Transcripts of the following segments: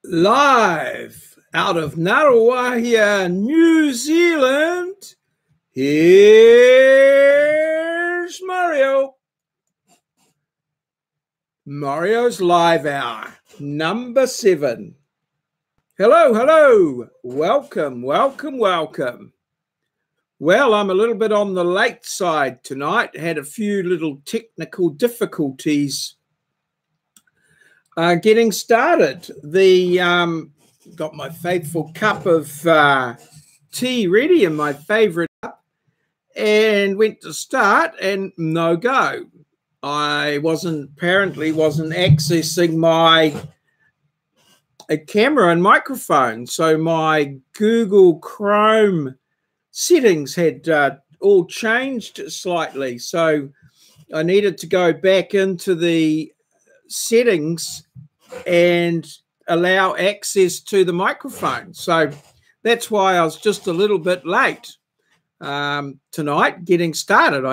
Live out of Ngaruahia, New Zealand, here's Maurieo. Maurieo's Live Hour, number 7. Hello, hello. Welcome, welcome, welcome. Well, I'm a little bit on the late side tonight. Had a few little technical difficulties getting started. Got my faithful cup of tea ready in my favorite cup and went to start and no go. I apparently wasn't accessing my camera and microphone. So my Google Chrome settings had all changed slightly. So I needed to go back into the settings and allow access to the microphone. So that's why I was just a little bit late tonight getting started.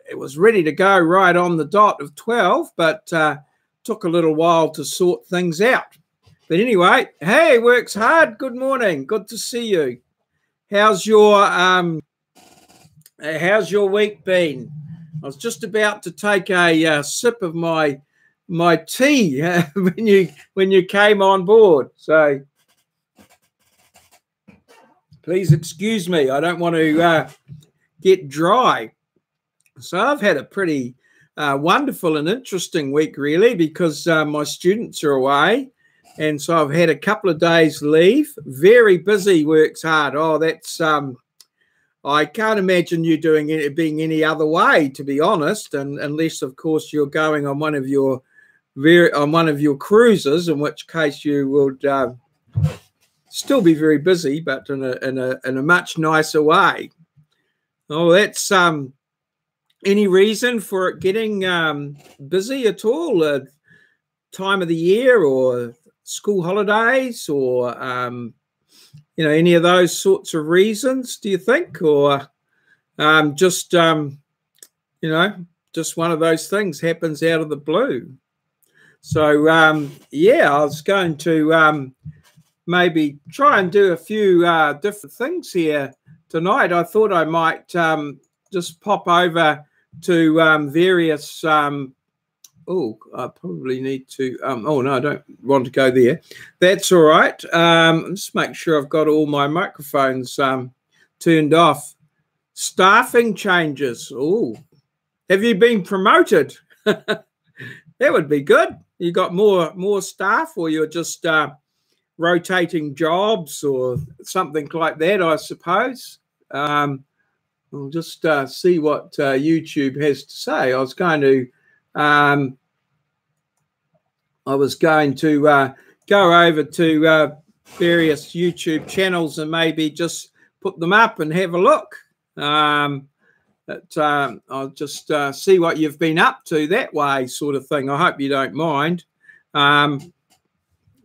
It was ready to go right on the dot of 12, but took a little while to sort things out. But anyway, hey, works hard. Good morning. Good to see you. How's your week been? I was just about to take a sip of my tea when you came on board. So please excuse me. I don't want to get dry. So I've had a pretty wonderful and interesting week, really, because my students are away. And so I've had a couple of days leave. Very busy, works hard. Oh, that's I can't imagine you doing it being any other way, to be honest, and unless, of course, you're going on one of your cruises, in which case you would still be very busy, but in a much nicer way. Oh, that's any reason for it getting busy at all? Time of the year or school holidays or any of those sorts of reasons, do you think? Or just one of those things happens out of the blue? So yeah, I was going to maybe try and do a few different things here tonight. I thought I might just pop over to various I probably need to oh no, I don't want to go there. That's all right. Just make sure I've got all my microphones turned off. Staffing changes. Oh, have you been promoted? That would be good. You got more staff, or you're just rotating jobs or something like that, I suppose. We'll just see what YouTube has to say. I was going to go over to various YouTube channels and maybe just put them up and have a look. I'll just see what you've been up to that way, sort of thing. I hope you don't mind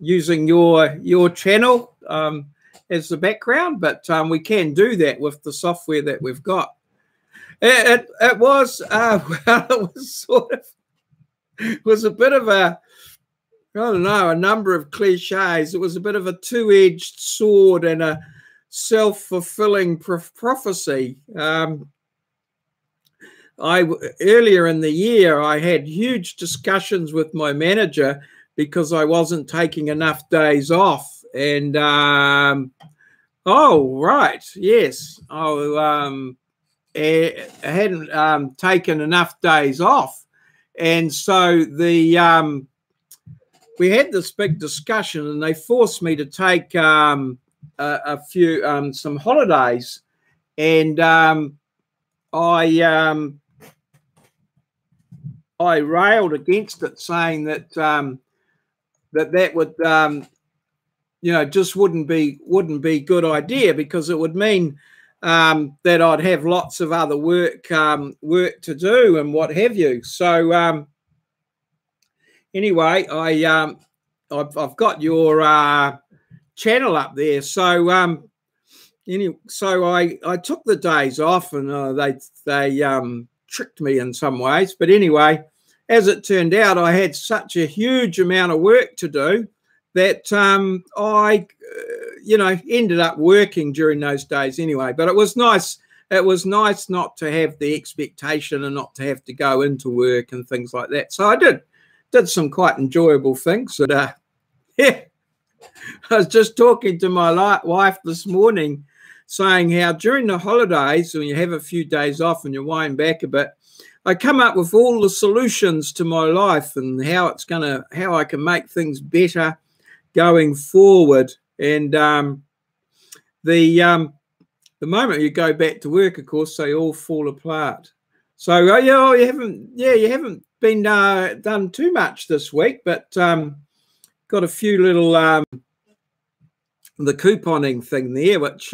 using your channel as the background, but we can do that with the software that we've got. It was it was a bit of a, I don't know, a number of cliches. It was a bit of a two-edged sword and a self-fulfilling prophecy. Earlier in the year, I had huge discussions with my manager because I wasn't taking enough days off. And, oh, right, yes. I hadn't taken enough days off. And so we had this big discussion, and they forced me to take some holidays, and I railed against it, saying that that would just wouldn't be a good idea, because it would mean that I'd have lots of other work to do and what have you. So anyway, I've got your channel up there. So so I took the days off, and they tricked me in some ways. But anyway, as it turned out, I had such a huge amount of work to do that I, you know, ended up working during those days anyway. But it was nice. It was nice not to have the expectation and not to have to go into work and things like that. So I did some quite enjoyable things. And yeah, I was just talking to my wife this morning, saying how during the holidays, when you have a few days off and you wind back a bit, I come up with all the solutions to my life and how I can make things better going forward. And the moment you go back to work, of course, they all fall apart. So yeah, you haven't been done too much this week, but got a few little the couponing thing there, which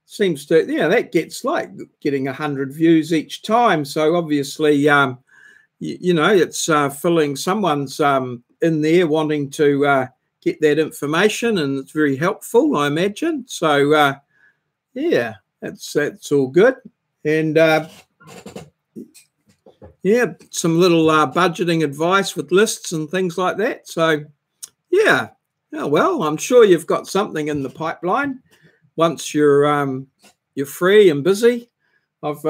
seems to, yeah, that gets like getting 100 views each time. So obviously, you know, it's filling someone's in there wanting to get that information, and it's very helpful, I imagine. So yeah, that's all good. And yeah, some little budgeting advice with lists and things like that. So yeah, oh, well, I'm sure you've got something in the pipeline once you're free and busy. I've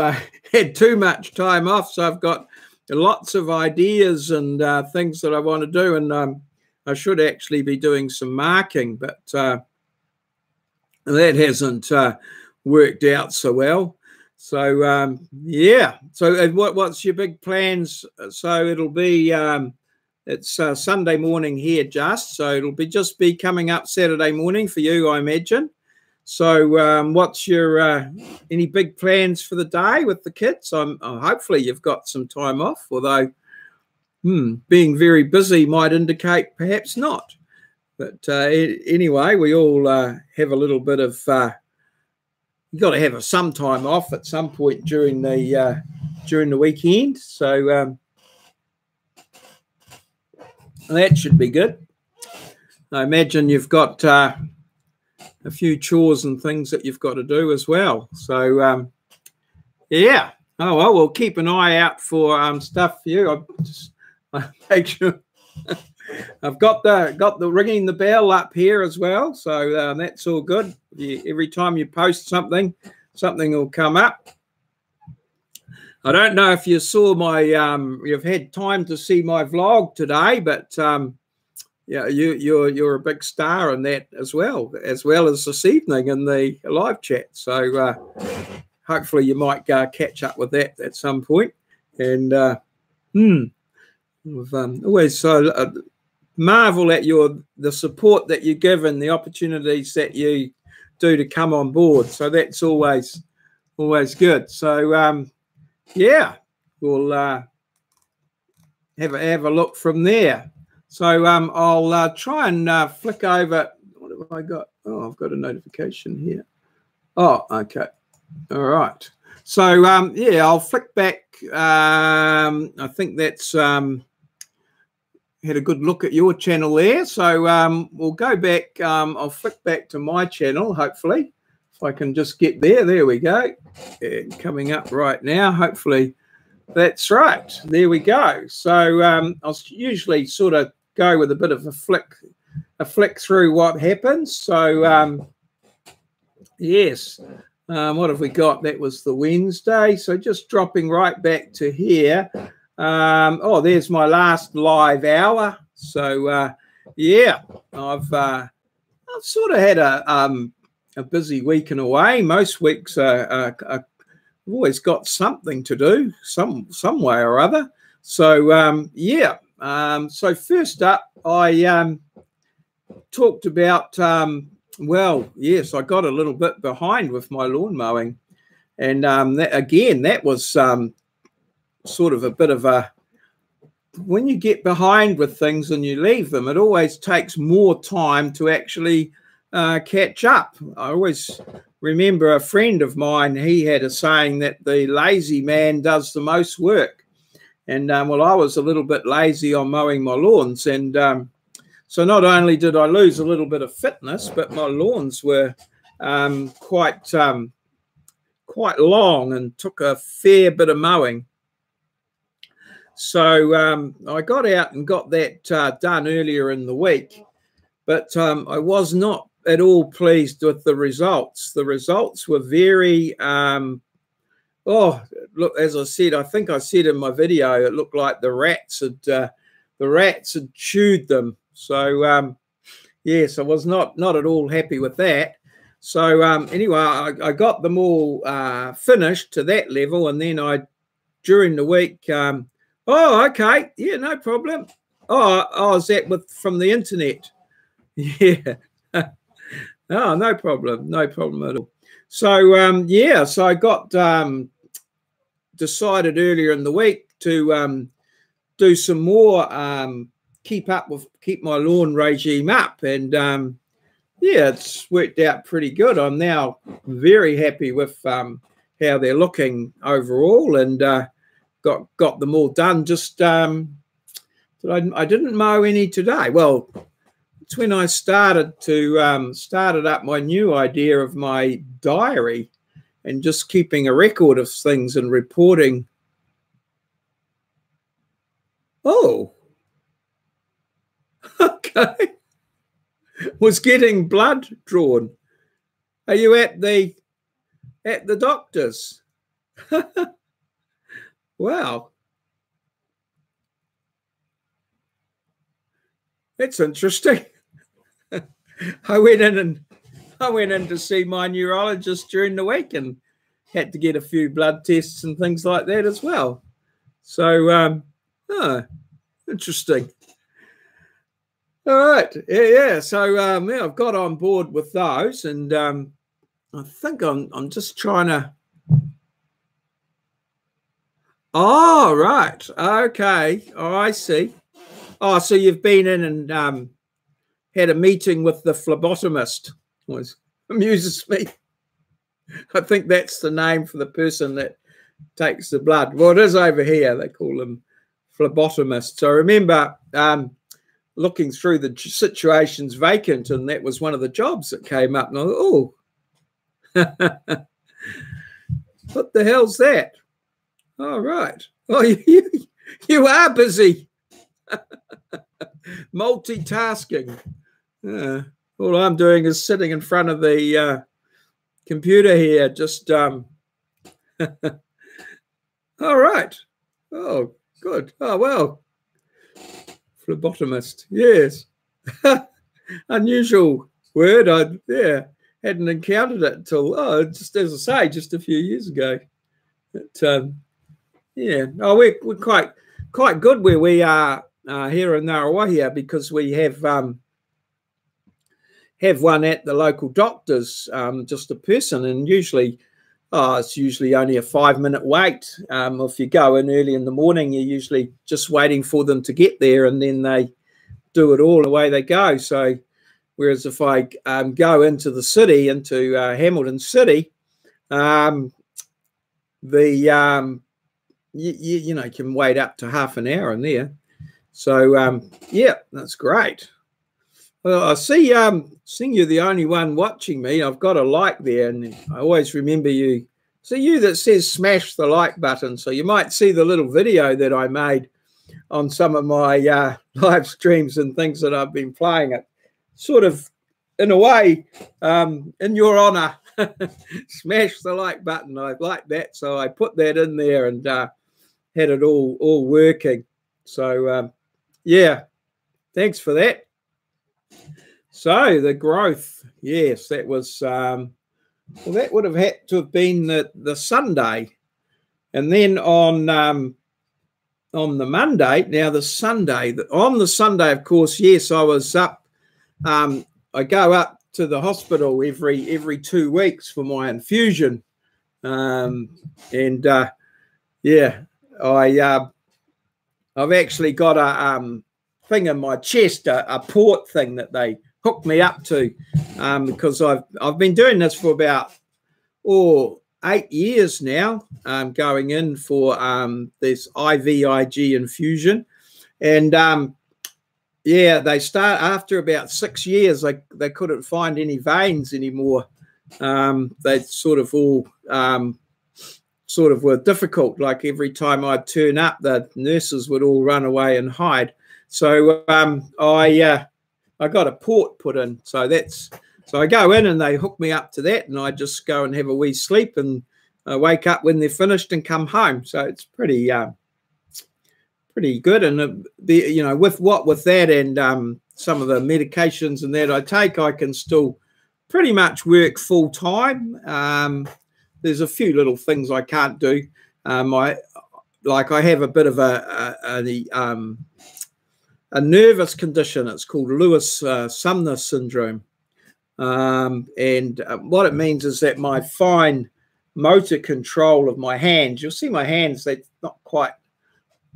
had too much time off, so I've got lots of ideas and things that I want to do, and I should actually be doing some marking, but that hasn't worked out so well. So yeah, so what's your big plans? So it'll be it's Sunday morning here, so it'll just be coming up Saturday morning for you, I imagine. So what's your any big plans for the day with the kids? Hopefully you've got some time off, although being very busy might indicate perhaps not. But anyway, we all have a little bit of you've got to have some time off at some point during the weekend. So that should be good. I imagine you've got a few chores and things that you've got to do as well. So yeah. Oh well, we'll keep an eye out for stuff for you. I make sure I've got the ringing the bell up here as well. So that's all good. Every time you post something will come up. I don't know if you saw my you've had time to see my vlog today, but yeah, you're a big star in that as well as this evening in the live chat. So hopefully you might catch up with that at some point. And we've always so marvel at the support that you give and the opportunities that you do to come on board. So that's always good. So yeah, we'll have a look from there. So I'll try and flick over. What have I got? Oh, I've got a notification here. Oh, okay. All right. So yeah, I'll flick back. I think that's had a good look at your channel there. So we'll go back. I'll flick back to my channel, hopefully. If I can just get there. There we go. And coming up right now, hopefully that's right. There we go. So I'll usually sort of go with a bit of a flick through what happens. So yes, what have we got? That was the Wednesday. So just dropping right back to here. Oh, there's my last live hour. So yeah, I've sort of had a busy week and away. Most weeks I've always got something to do some way or other. So yeah. So first up, I talked about well, yes, I got a little bit behind with my lawn mowing, and that was sort of a bit of a, when you get behind with things and you leave them, it always takes more time to actually catch up. I always remember a friend of mine, he had a saying that the lazy man does the most work. And well, I was a little bit lazy on mowing my lawns, and so not only did I lose a little bit of fitness, but my lawns were quite long and took a fair bit of mowing. So I got out and got that done earlier in the week, but I was not at all pleased with the results. The results were very, oh, look, as I said, I think I said in my video, it looked like the rats had chewed them. So yes, I was not at all happy with that. So anyway, I got them all finished to that level, and then during the week, oh, okay, yeah, no problem. Oh, is that from the internet? Yeah. Oh, no problem at all. So yeah, so I got decided earlier in the week to do some more keep my lawn regime up, and yeah, it's worked out pretty good. I'm now very happy with how they're looking overall, and got them all done. Just I didn't mow any today. Well, it's when I started up my new idea of my diary and just keeping a record of things and reporting. Oh, okay. Was getting blood drawn. Are you at the doctor's? Wow. That's interesting. I went in to see my neurologist during the week and had to get a few blood tests and things like that as well. So, interesting. All right, yeah. So, yeah, I've got on board with those, and I think I'm just trying to. Oh, right. Okay. Oh, I see. Oh, so you've been in and had a meeting with the phlebotomist. Which amuses me. I think that's the name for the person that takes the blood. Well, it is over here. They call them phlebotomists. So I remember looking through the situations vacant, and that was one of the jobs that came up. And I thought, oh, what the hell's that? All right. Oh, you are busy. Multitasking. All I'm doing is sitting in front of the computer here, just all right. Oh, good. Oh, well. Phlebotomist, yes. Unusual word. I hadn't encountered it until just as I say, just a few years ago. But yeah, we're quite good where we are here in Ngaruawahia, because we have one at the local doctor's, just a person, and usually it's usually only a 5-minute wait. If you go in early in the morning, you're usually just waiting for them to get there, and then they do it all, away they go. So whereas if I go into the city, into Hamilton City, you know, can wait up to half an hour in there. So yeah, that's great. Well, I see seeing you're the only one watching me. I've got a like there, and I always remember you. So you that says smash the like button. So you might see the little video that I made on some of my live streams and things that I've been playing. It sort of, in a way, in your honor, smash the like button. I like that, so I put that in there and had it all working. So yeah, thanks for that. So the growth, yes, that was well, that would have had to have been the Sunday, and then on the Monday. Now on the Sunday, of course, yes, I was up. I go up to the hospital every 2 weeks for my infusion, and yeah, I've actually got a thing in my chest, a port thing that they hooked me up to, because I've been doing this for about 8 years now, going in for this IVIG infusion, and yeah, they start after about 6 years. They couldn't find any veins anymore. They sort of all were difficult. Like every time I'd turn up, the nurses would all run away and hide. So I got a port put in, so I go in and they hook me up to that, and I just go and have a wee sleep, and I wake up when they're finished and come home. So it's pretty good. And with that and some of the medications and that I take, I can still pretty much work full time. There's a few little things I can't do. I have a bit of a nervous condition. It's called Lewis-Sumner syndrome. And what it means is that my fine motor control of my hands, you'll see my hands, they're not quite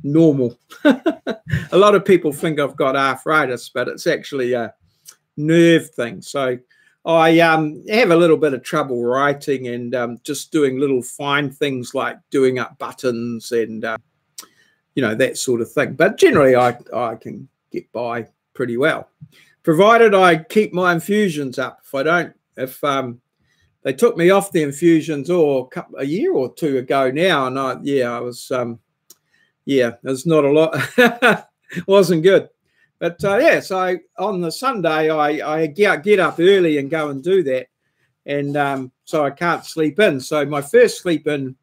normal. A lot of people think I've got arthritis, but it's actually a nerve thing. So I have a little bit of trouble writing and just doing little fine things like doing up buttons and that sort of thing. But generally I can get by pretty well, provided I keep my infusions up. If they took me off the infusions a year or two ago now, and I was there's not a lot. Wasn't good. But so on the Sunday I get up early and go and do that, and so I can't sleep in. So my first sleep in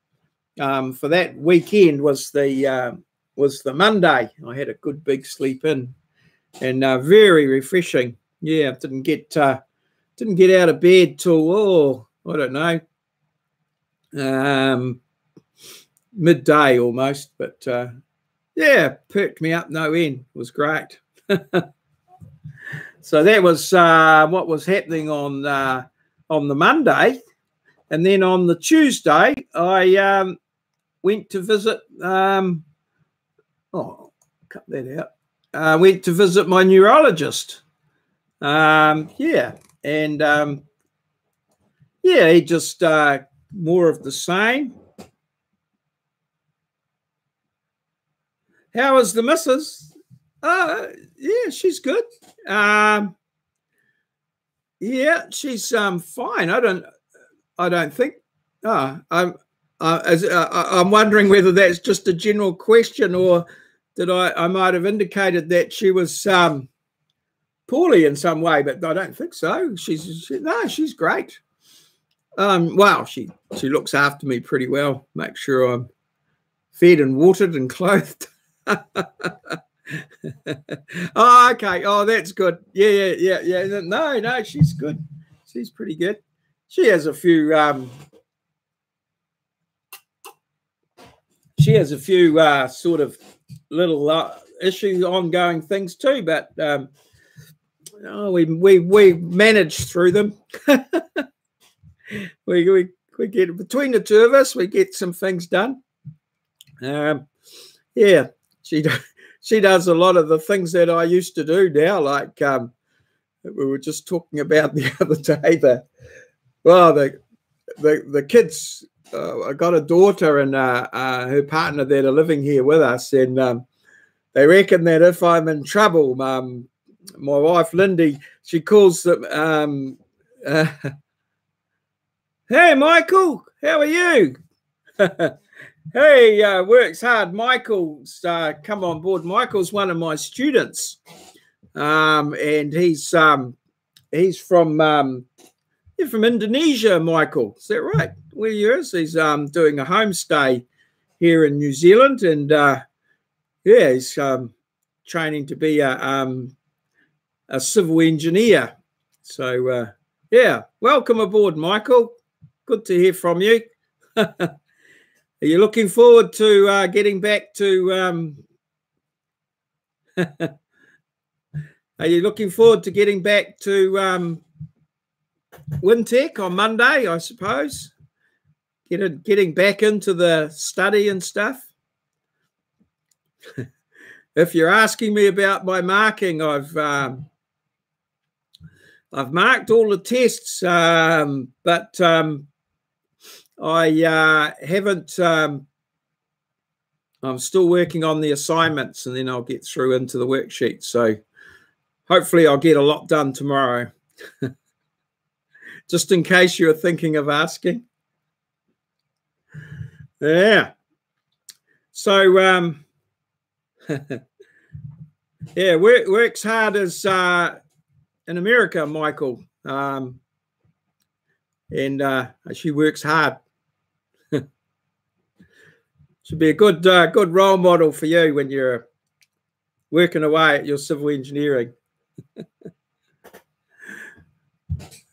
for that weekend was the Monday. I had a good big sleep in, and very refreshing. Yeah, didn't get out of bed till I don't know, midday almost. But perked me up no end. It was great. So that was what was happening on the Monday, and then on the Tuesday I went to visit. Cut that out. Went to visit my neurologist. And he just more of the same. How is the missus? Yeah, she's good. Yeah, she's fine. I don't think. I'm wondering whether that's just a general question, or that I might have indicated that she was poorly in some way, but I don't think so. She's great. Well, she looks after me pretty well. Make sure I'm fed and watered and clothed. Oh, okay. Oh, that's good. Yeah. No, she's good. She's pretty good. She has a few sort of little ongoing things too, but we manage through them. we get, between the two of us, we get some things done. Yeah, she does a lot of the things that I used to do now, like we were just talking about the other day. The kids. I got a daughter and her partner that are living here with us, and they reckon that if I'm in trouble, my wife Lindy, she calls them, "Hey, Michael, how are you?" Hey, works hard. Michael's come on board. Michael's one of my students, and he's from Indonesia. Michael, is that right? Where he is? He's doing a homestay here in New Zealand, and he's training to be a civil engineer. So welcome aboard, Michael. Good to hear from you. Are you looking forward to getting back to? Are you looking forward to getting back to Wintec on Monday? I suppose getting back into the study and stuff. If you're asking me about my marking, I've marked all the tests, but I haven't. I'm still working on the assignments, and then I'll get through into the worksheet. So hopefully I'll get a lot done tomorrow. Just in case you're thinking of asking. Yeah. So works hard is in America, Michael, and she works hard. Should be a good role model for you when you're working away at your civil engineering.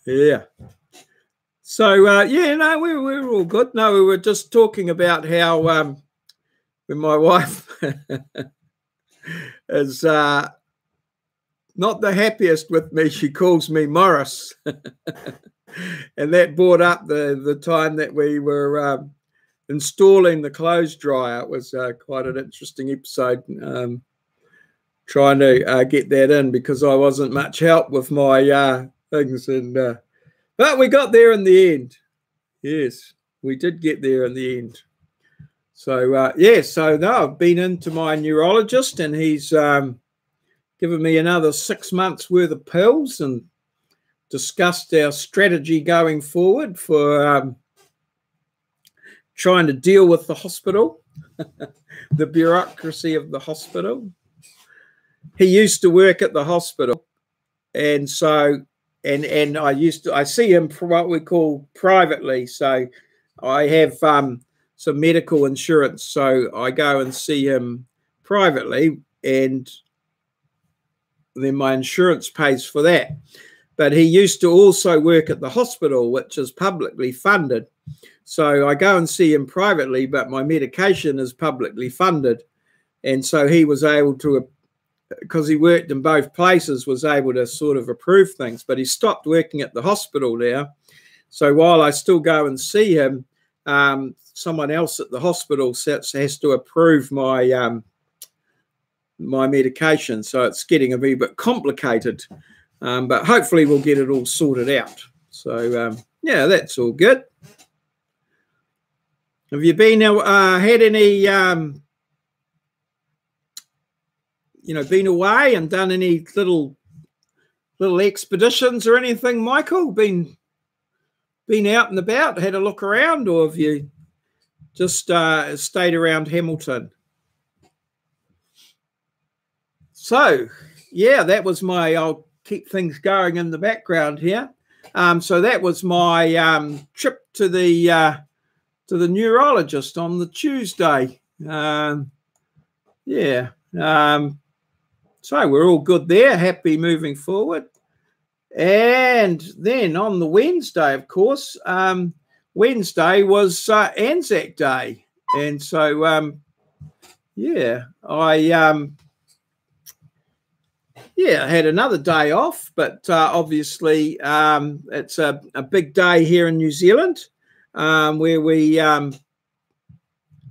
Yeah. So yeah, no, we're all good. No, we were just talking about how when my wife is not the happiest with me, she calls me Morris, and that brought up the time that we were installing the clothes dryer. It was quite an interesting episode, trying to get that in because I wasn't much help with my things, and but we got there in the end. Yes, we did get there in the end. So yeah, so no, I've been into my neurologist, and he's given me another 6 months worth of pills and discussed our strategy going forward for trying to deal with the hospital, the bureaucracy of the hospital. He used to work at the hospital, and so and I see him for what we call privately. So I have some medical insurance, so I go and see him privately, and then my insurance pays for that. But he used to also work at the hospital, which is publicly funded. So I go and see him privately, but my medication is publicly funded. And so he was able to, because he worked in both places, was able to sort of approve things. But he stopped working at the hospital now. So while I still go and see him, someone else at the hospital has to approve my my medication. So it's getting a wee bit complicated. But hopefully we'll get it all sorted out. So yeah, that's all good. Have you been had any been away and done any little expeditions or anything, Michael? Been out and about, had a look around, or have you just stayed around Hamilton? So yeah, that was my. I'll keep things going in the background here. So that was my trip to the neurologist on the Tuesday. Yeah. So we're all good there, happy moving forward. And then on the Wednesday, of course, Wednesday was Anzac Day. And so, yeah, I had another day off, but obviously it's a big day here in New Zealand where we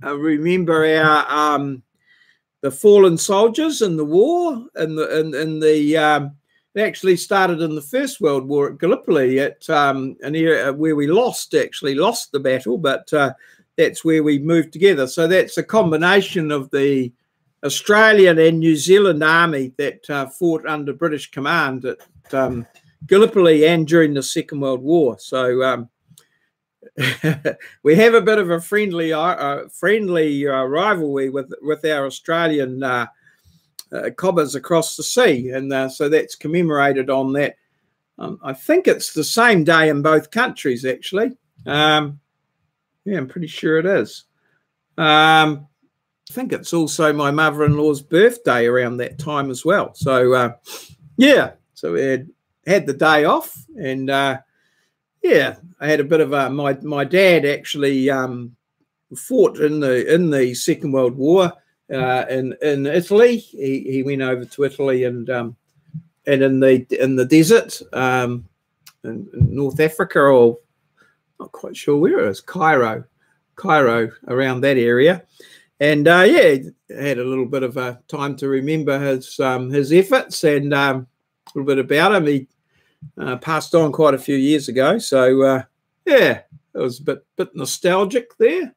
remember our the fallen soldiers in the war, it actually started in the First World War at Gallipoli, at an area where we lost the battle, but that's where we moved together. So that's a combination of the Australian and New Zealand army that fought under British command at Gallipoli and during the Second World War. So we have a bit of a friendly rivalry with our Australian cobbers across the sea, and so that's commemorated on that. I think it's the same day in both countries, actually. Yeah, I'm pretty sure it is. I think it's also my mother-in-law's birthday around that time as well. So yeah, so we had the day off, and yeah, I had a bit of a. My dad actually fought in the Second World War in Italy. He went over to Italy and in the desert in North Africa, or not quite sure where it is, Cairo, around that area. And yeah, had a little bit of a time to remember his efforts and a little bit about him. He passed on quite a few years ago, so yeah, it was a bit nostalgic there.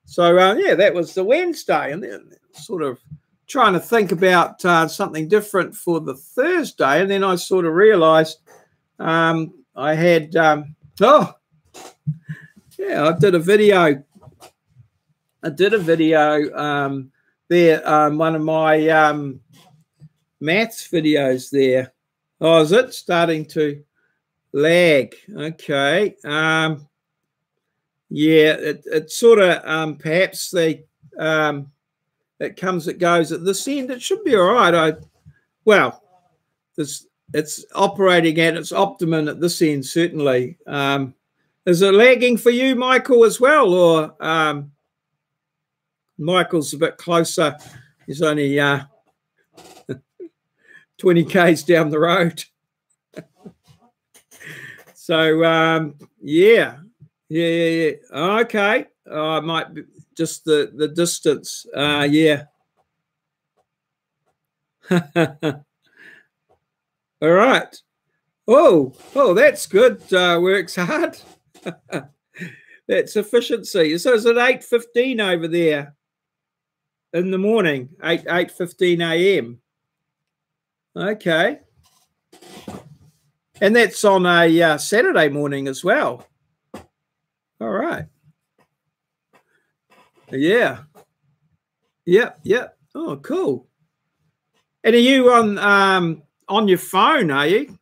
So yeah, that was the Wednesday, and then sort of trying to think about something different for the Thursday, and then I sort of realised I had oh yeah, I did a video. There, one of my maths videos there. Oh, is it starting to lag? Okay. Yeah, it sort of perhaps it comes, it goes at this end. It should be all right. Well, it's operating at its optimum at this end, certainly. Is it lagging for you, Michael, as well, or Michael's a bit closer? He's only 20 k's down the road. So yeah. Okay. It might be just the distance. Yeah. All right. Oh, that's good. Works hard. That's efficiency. So is it 8:15 over there in the morning? 8:15 a.m. Okay. And that's on a Saturday morning as well. All right. Yeah. Yep. Oh, cool. And are you on your phone, are you?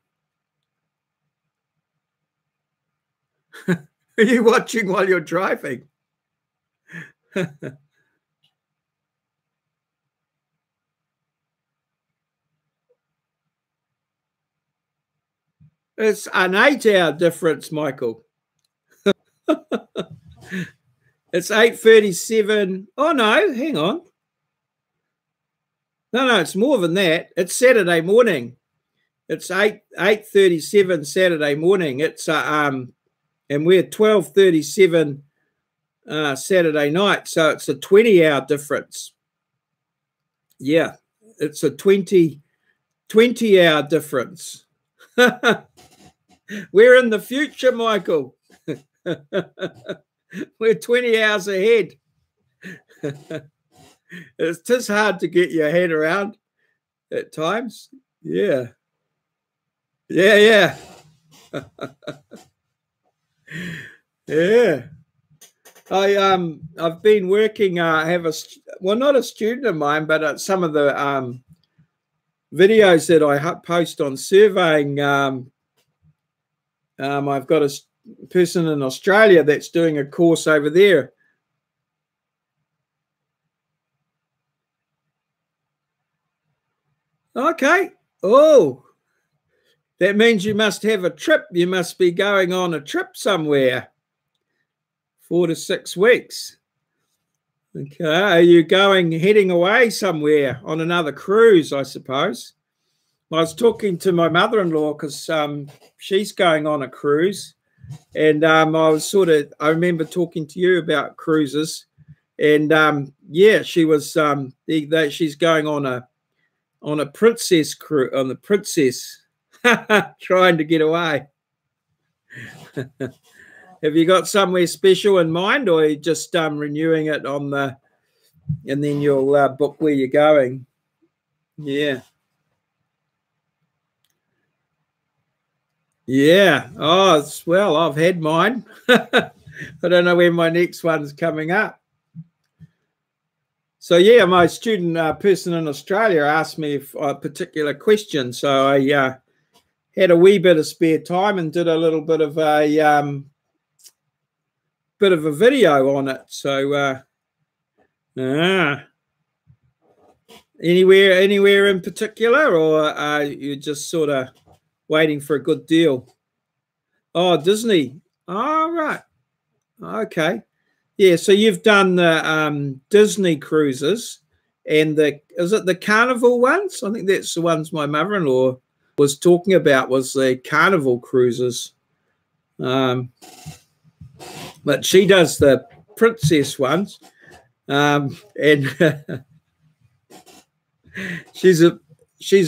Are you watching while you're driving? It's an 8-hour difference, Michael. It's 8:37. Oh, no, hang on. No, it's more than that. It's Saturday morning. It's 8:37 Saturday morning. It's and we're 12:37 Saturday night, so it's a 20-hour difference. Yeah, it's a 20-hour difference. We're in the future, Michael. We're 20 hours ahead. It's just hard to get your head around at times. Yeah. Yeah. I've been working. I have not a student of mine, but some of the videos that I post on surveying. I've got a person in Australia that's doing a course over there. Okay. Oh, that means you must have a trip. You must be going on a trip somewhere. 4 to 6 weeks. Okay. Are you heading away somewhere on another cruise, I suppose? I was talking to my mother-in-law because she's going on a cruise. And I remember talking to you about cruises. And yeah, she was, she's going on a princess cruise, on the Princess, trying to get away. Have you got somewhere special in mind, or are you just renewing it on and then you'll book where you're going? Yeah. Yeah. Oh, well, I've had mine. I don't know when my next one's coming up. So, yeah, my student person in Australia asked me a particular question. So I had a wee bit of spare time and did a little bit of a video on it. So anywhere in particular, or are you just sort of waiting for a good deal? Oh, Disney. Oh, right. Okay. Yeah, so you've done the Disney cruises, and is it the Carnival ones? I think that's the ones my mother-in-law was talking about, was the Carnival cruises. But she does the Princess ones, and she's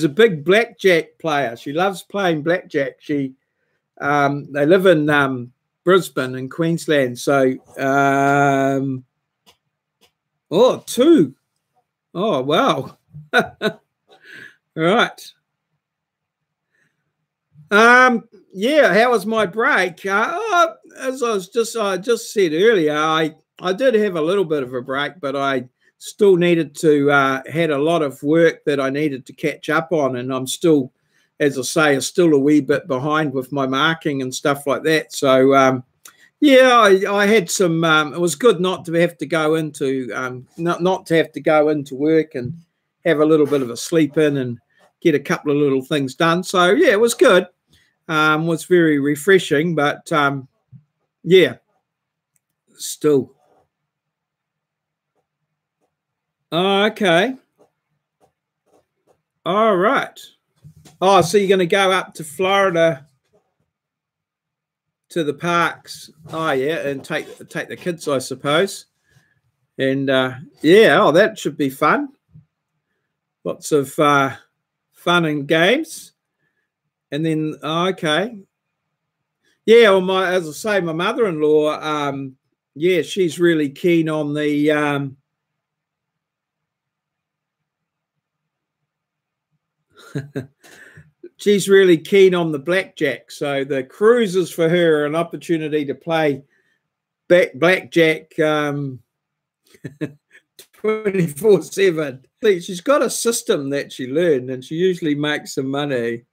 a big blackjack player. She loves playing blackjack. They live in Brisbane in Queensland. So, two. Oh, wow. Right. Yeah, how was my break? As I just said earlier, I did have a little bit of a break, but I still needed to had a lot of work that I needed to catch up on, and I'm still as I say, are still a wee bit behind with my marking and stuff like that. So yeah, I had some. It was good not to have to go into not to have to go into work and have a little bit of a sleep in and get a couple of little things done. So yeah, it was good. Was very refreshing, but yeah, still. Oh, okay. All right. Oh, so you're going to go up to Florida to the parks? Oh, yeah, and take the kids, I suppose. And yeah, oh, that should be fun. Lots of fun and games. And then, oh, okay. Yeah, well, as I say, my mother-in-law, yeah, she's really keen on the she's really keen on the blackjack. So the cruises for her are an opportunity to play blackjack 24/7. She's got a system that she learned, and she usually makes some money.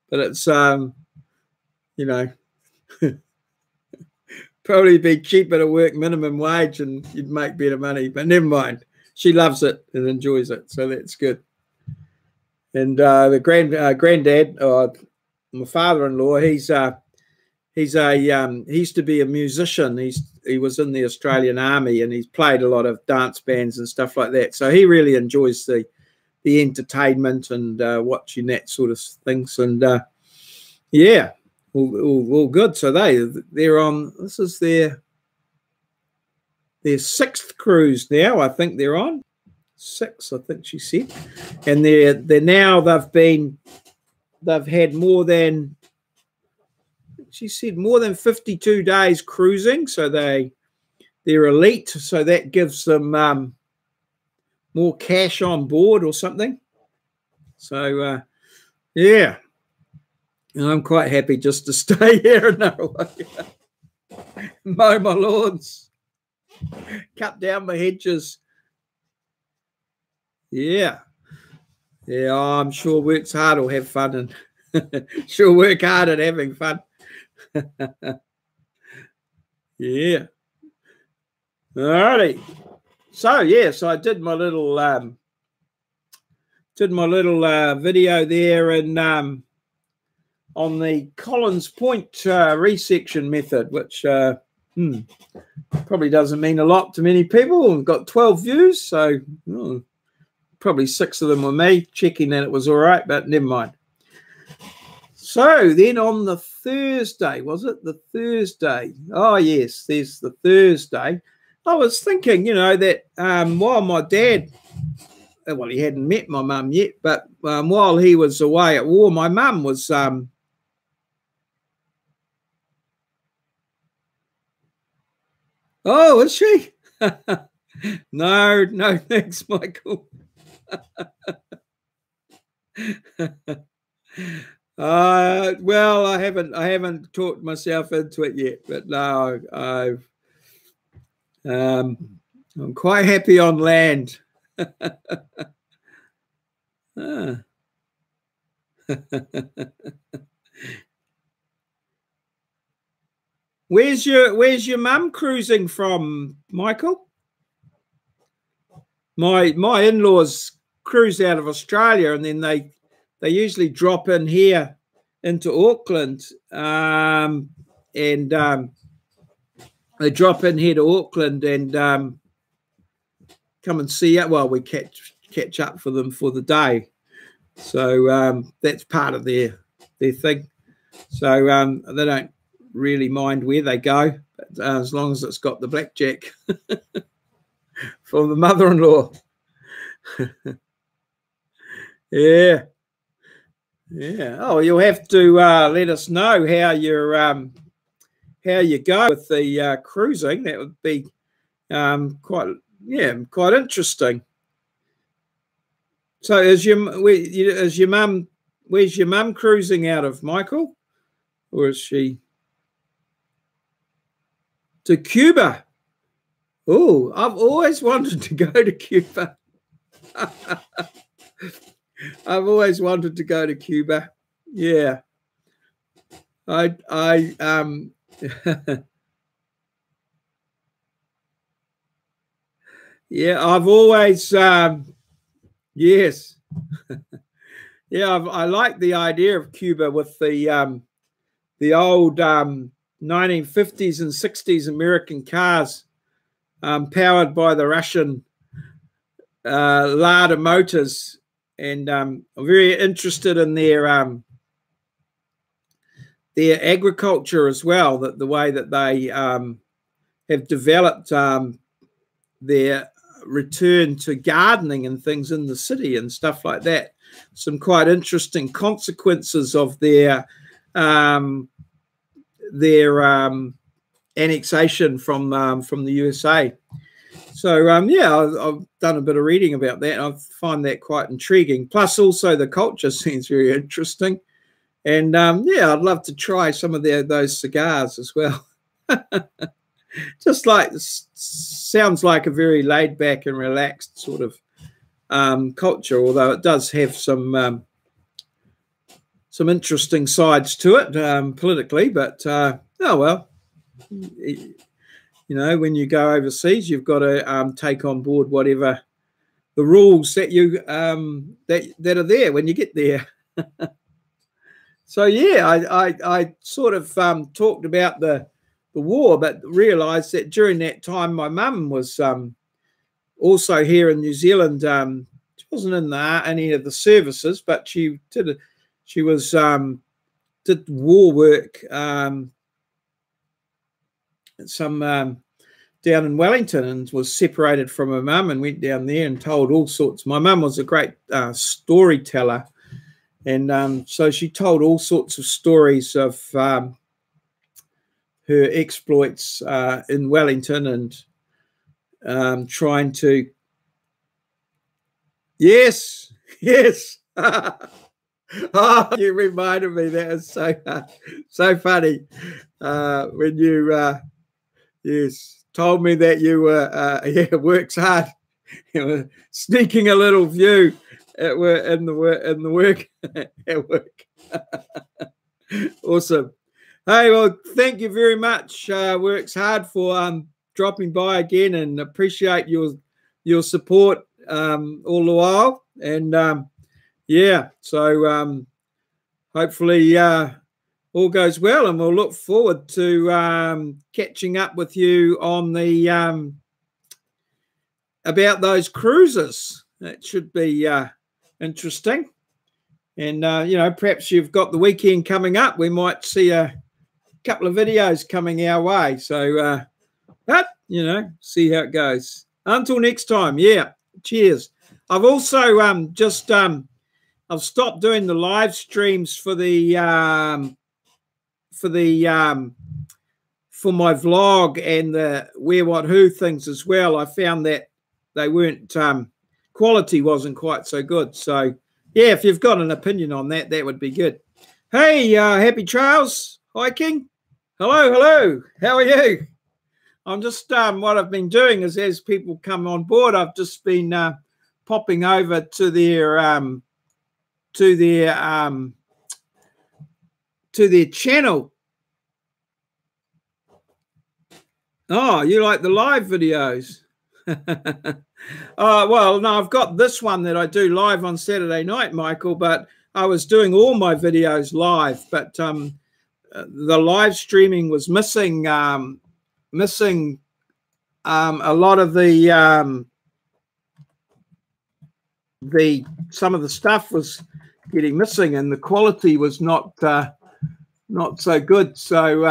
But it's you know, probably be cheaper to work minimum wage and you'd make better money. But never mind. She loves it and enjoys it, so that's good. And the granddad, my father-in-law, he used to be a musician. He was in the Australian Army, and he's played a lot of dance bands and stuff like that. So he really enjoys the entertainment and watching that sort of things. And yeah, all good. So they're on. This is their 6th cruise now. I think they're on 6. I think she said, and they've had more than. She said more than 52 days cruising, so they're elite. So that gives them more cash on board or something. So yeah, and I'm quite happy just to stay here and mow my lawns, cut down my hedges. Yeah, yeah. Oh, I'm sure works hard or have fun, and sure work hard at having fun. Yeah. Alrighty. So yeah, so I did my little video there, and on the Collins Point resection method, which probably doesn't mean a lot to many people. We've got 12 views, so probably 6 of them were me checking that it was all right, but never mind. So then on the Thursday, was it the Thursday? Oh, yes, there's the Thursday. I was thinking, that while my dad, well, he hadn't met my mum yet, but while he was away at war, my mum was... Oh, is she? No, thanks, Michael. Well, I haven't talked myself into it yet, but no, I'm quite happy on land. Where's your mum cruising from, Michael? My in-laws cruise out of Australia, and then they usually drop in here into Auckland, and they drop in here to Auckland and come and see it. Well, we catch up for them for the day, so that's part of their thing. So they don't really mind where they go, but, as long as it's got the blackjack for the mother-in-law. Yeah. Oh, you'll have to let us know how you go with the cruising. That would be quite interesting. So where's your mum cruising out of, Michael? Or is she to Cuba? Oh, I've always wanted to go to Cuba. I've always wanted to go to Cuba. Yeah. Yeah, I've always yes. Yeah, I like the idea of Cuba with the old 1950s and 60s American cars powered by the Russian Lada motors, and I'm very interested in their agriculture as well. That the way that they have developed their return to gardening and things in the city and stuff like that. Some quite interesting consequences of their annexation from the USA. So yeah, I've done a bit of reading about that. I find that quite intriguing. Plus, also the culture seems very interesting. And yeah, I'd love to try some of those cigars as well. Just like, sounds like a very laid back and relaxed sort of culture, although it does have some interesting sides to it politically. But oh well, you know, when you go overseas, you've got to take on board whatever the rules that you that are there when you get there. So yeah, I sort of talked about the war, but realised that during that time my mum was also here in New Zealand. She wasn't in any of the services, but she did war work down in Wellington, and was separated from her mum and went down there and told all sorts. My mum was a great storyteller, and so she told all sorts of stories of her exploits in Wellington, and trying to, yes. Oh, you reminded me. That is so funny when you yes, told me that you were yeah, works hard. You were sneaking a little view at work, in the work at work. Awesome. Hey, well, thank you very much, Works Hard, for dropping by again, and appreciate your support all the while. And yeah, so hopefully all goes well, and we'll look forward to catching up with you on the about those cruises. That should be interesting. And you know, perhaps you've got the weekend coming up. We might see a couple of videos coming our way. So but you know, see how it goes. Until next time, yeah, cheers. I've also I've stopped doing the live streams for the for my vlog and the where, what, who things as well. I found that they weren't quality wasn't quite so good. So yeah, if you've got an opinion on that, that would be good. Hey, happy trails hiking. Hello. How are you? I'm just what I've been doing is, as people come on board, I've just been popping over to their channel. Oh, you like the live videos? Well, no, I've got this one that I do live on Saturday night, Michael, but I was doing all my videos live, but the live streaming was missing a lot of the some of the stuff was getting missing, and the quality was not so good. So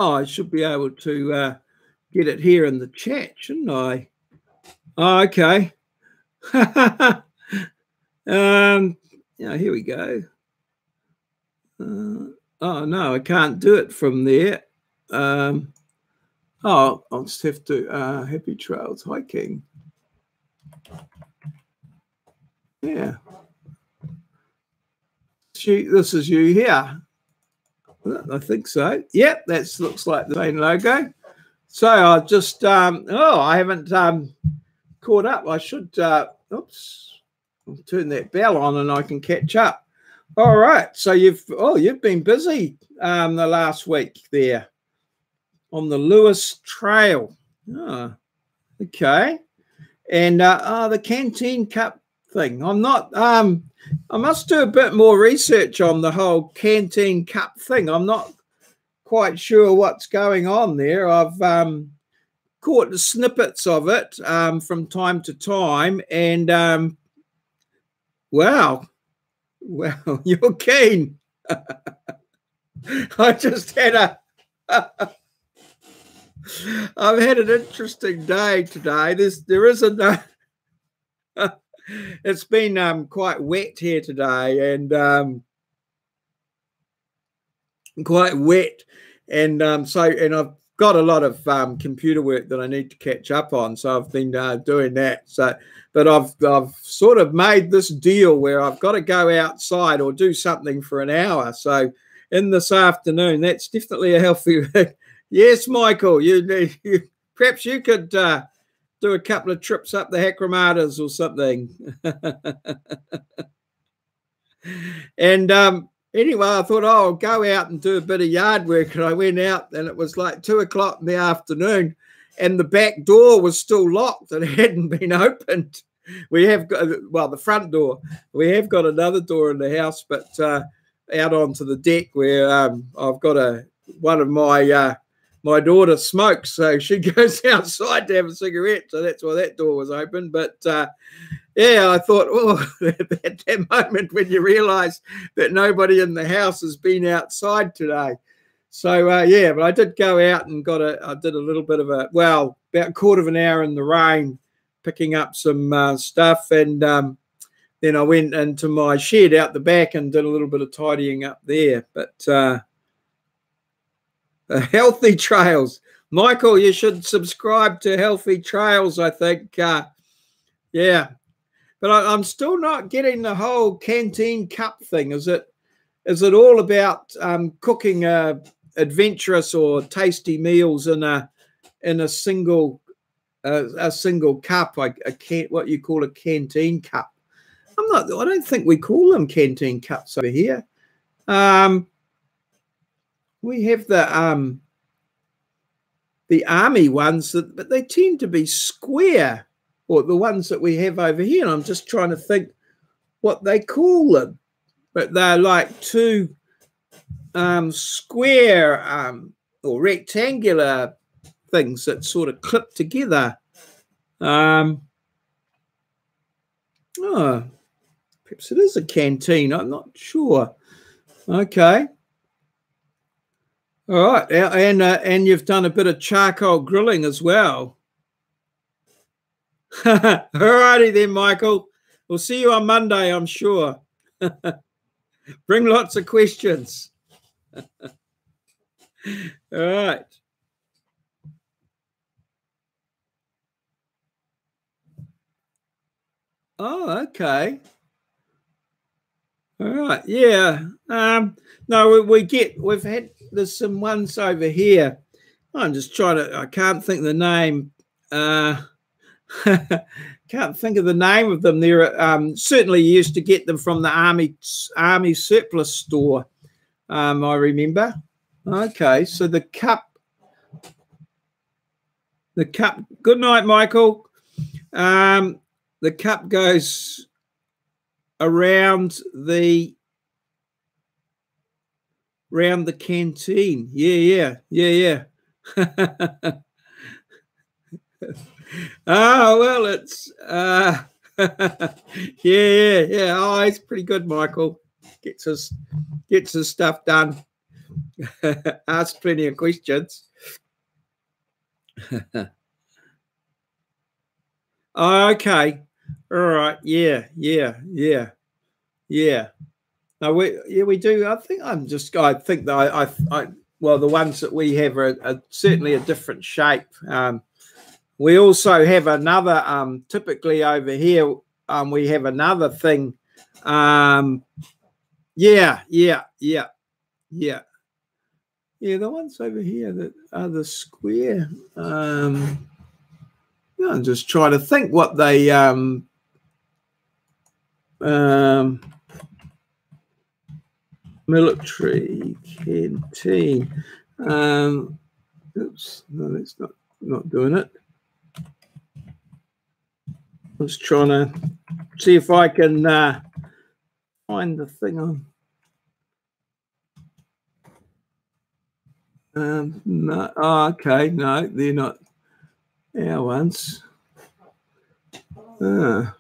I should be able to get it here in the chat, shouldn't I? Oh, okay. Yeah, here we go. Oh no, I can't do it from there. Oh, I'll just have to happy trails hiking. Yeah. This is you here. I think so. Yep, that looks like the same logo. So I just, I haven't caught up. I should, oops, I'll turn that bell on and I can catch up. All right. So you've been busy the last week there on the Lewis Trail. Oh, okay. And the Canteen Cup thing. I'm not, I must do a bit more research on the whole Canteen Cup thing. I'm not quite sure what's going on there. I've caught the snippets of it from time to time, and wow, you're keen. I just had I've had an interesting day today. There isn't it's been quite wet here today, and quite wet, and and I've got a lot of computer work that I need to catch up on, so I've been doing that. So, but I've sort of made this deal where I've got to go outside or do something for an hour. So, in this afternoon, that's definitely a healthy. Yes, Michael, you perhaps you could do a couple of trips up the Hakramatas or something. And anyway, I thought, I'll go out and do a bit of yard work. And I went out, and it was like 2 o'clock in the afternoon, and the back door was still locked. It hadn't been opened. We have got, well, the front door. We have got another door in the house, but out onto the deck where I've got one of my daughter smokes, so she goes outside to have a cigarette. So that's why that door was open. But yeah, I thought, at that moment when you realise that nobody in the house has been outside today. So yeah, but I did go out and I did a little bit of about a quarter of an hour in the rain, picking up some stuff, and then I went into my shed out the back and did a little bit of tidying up there. But Healthy Trails, Michael, you should subscribe to Healthy Trails, I think. Yeah. But I'm still not getting the whole Canteen Cup thing. Is it all about cooking adventurous or tasty meals in a single cup, like what you call a canteen cup? I don't think we call them canteen cups over here. We have the army ones, but they tend to be square. Or the ones that we have over here, and I'm just trying to think what they call them. But they're like two square or rectangular things that sort of clip together. Oh, perhaps it is a canteen. I'm not sure. Okay. All right, and you've done a bit of charcoal grilling as well. All righty then, Michael. We'll see you on Monday, I'm sure. Bring lots of questions. All right. Oh, okay. All right. Yeah. No, there's some ones over here. I'm just I can't think of the name. Can't think of the name of them. There, certainly you used to get them from the army surplus store. I remember. Okay, so the cup. Good night, Michael. The cup goes around the canteen. Yeah. Oh, well, it's yeah. Oh, he's pretty good, Michael. Gets his stuff done. Asks plenty of questions. Okay. All right. Yeah. No, we do. I think that well, the ones that we have are certainly a different shape. We also have another, typically over here, we have another thing. Yeah. Yeah, the ones over here that are the square. I'm just trying to think what they military canteen. Oops, no, that's not doing it. I was trying to see if I can find the thing on. No, okay, no, they're not our ones. Our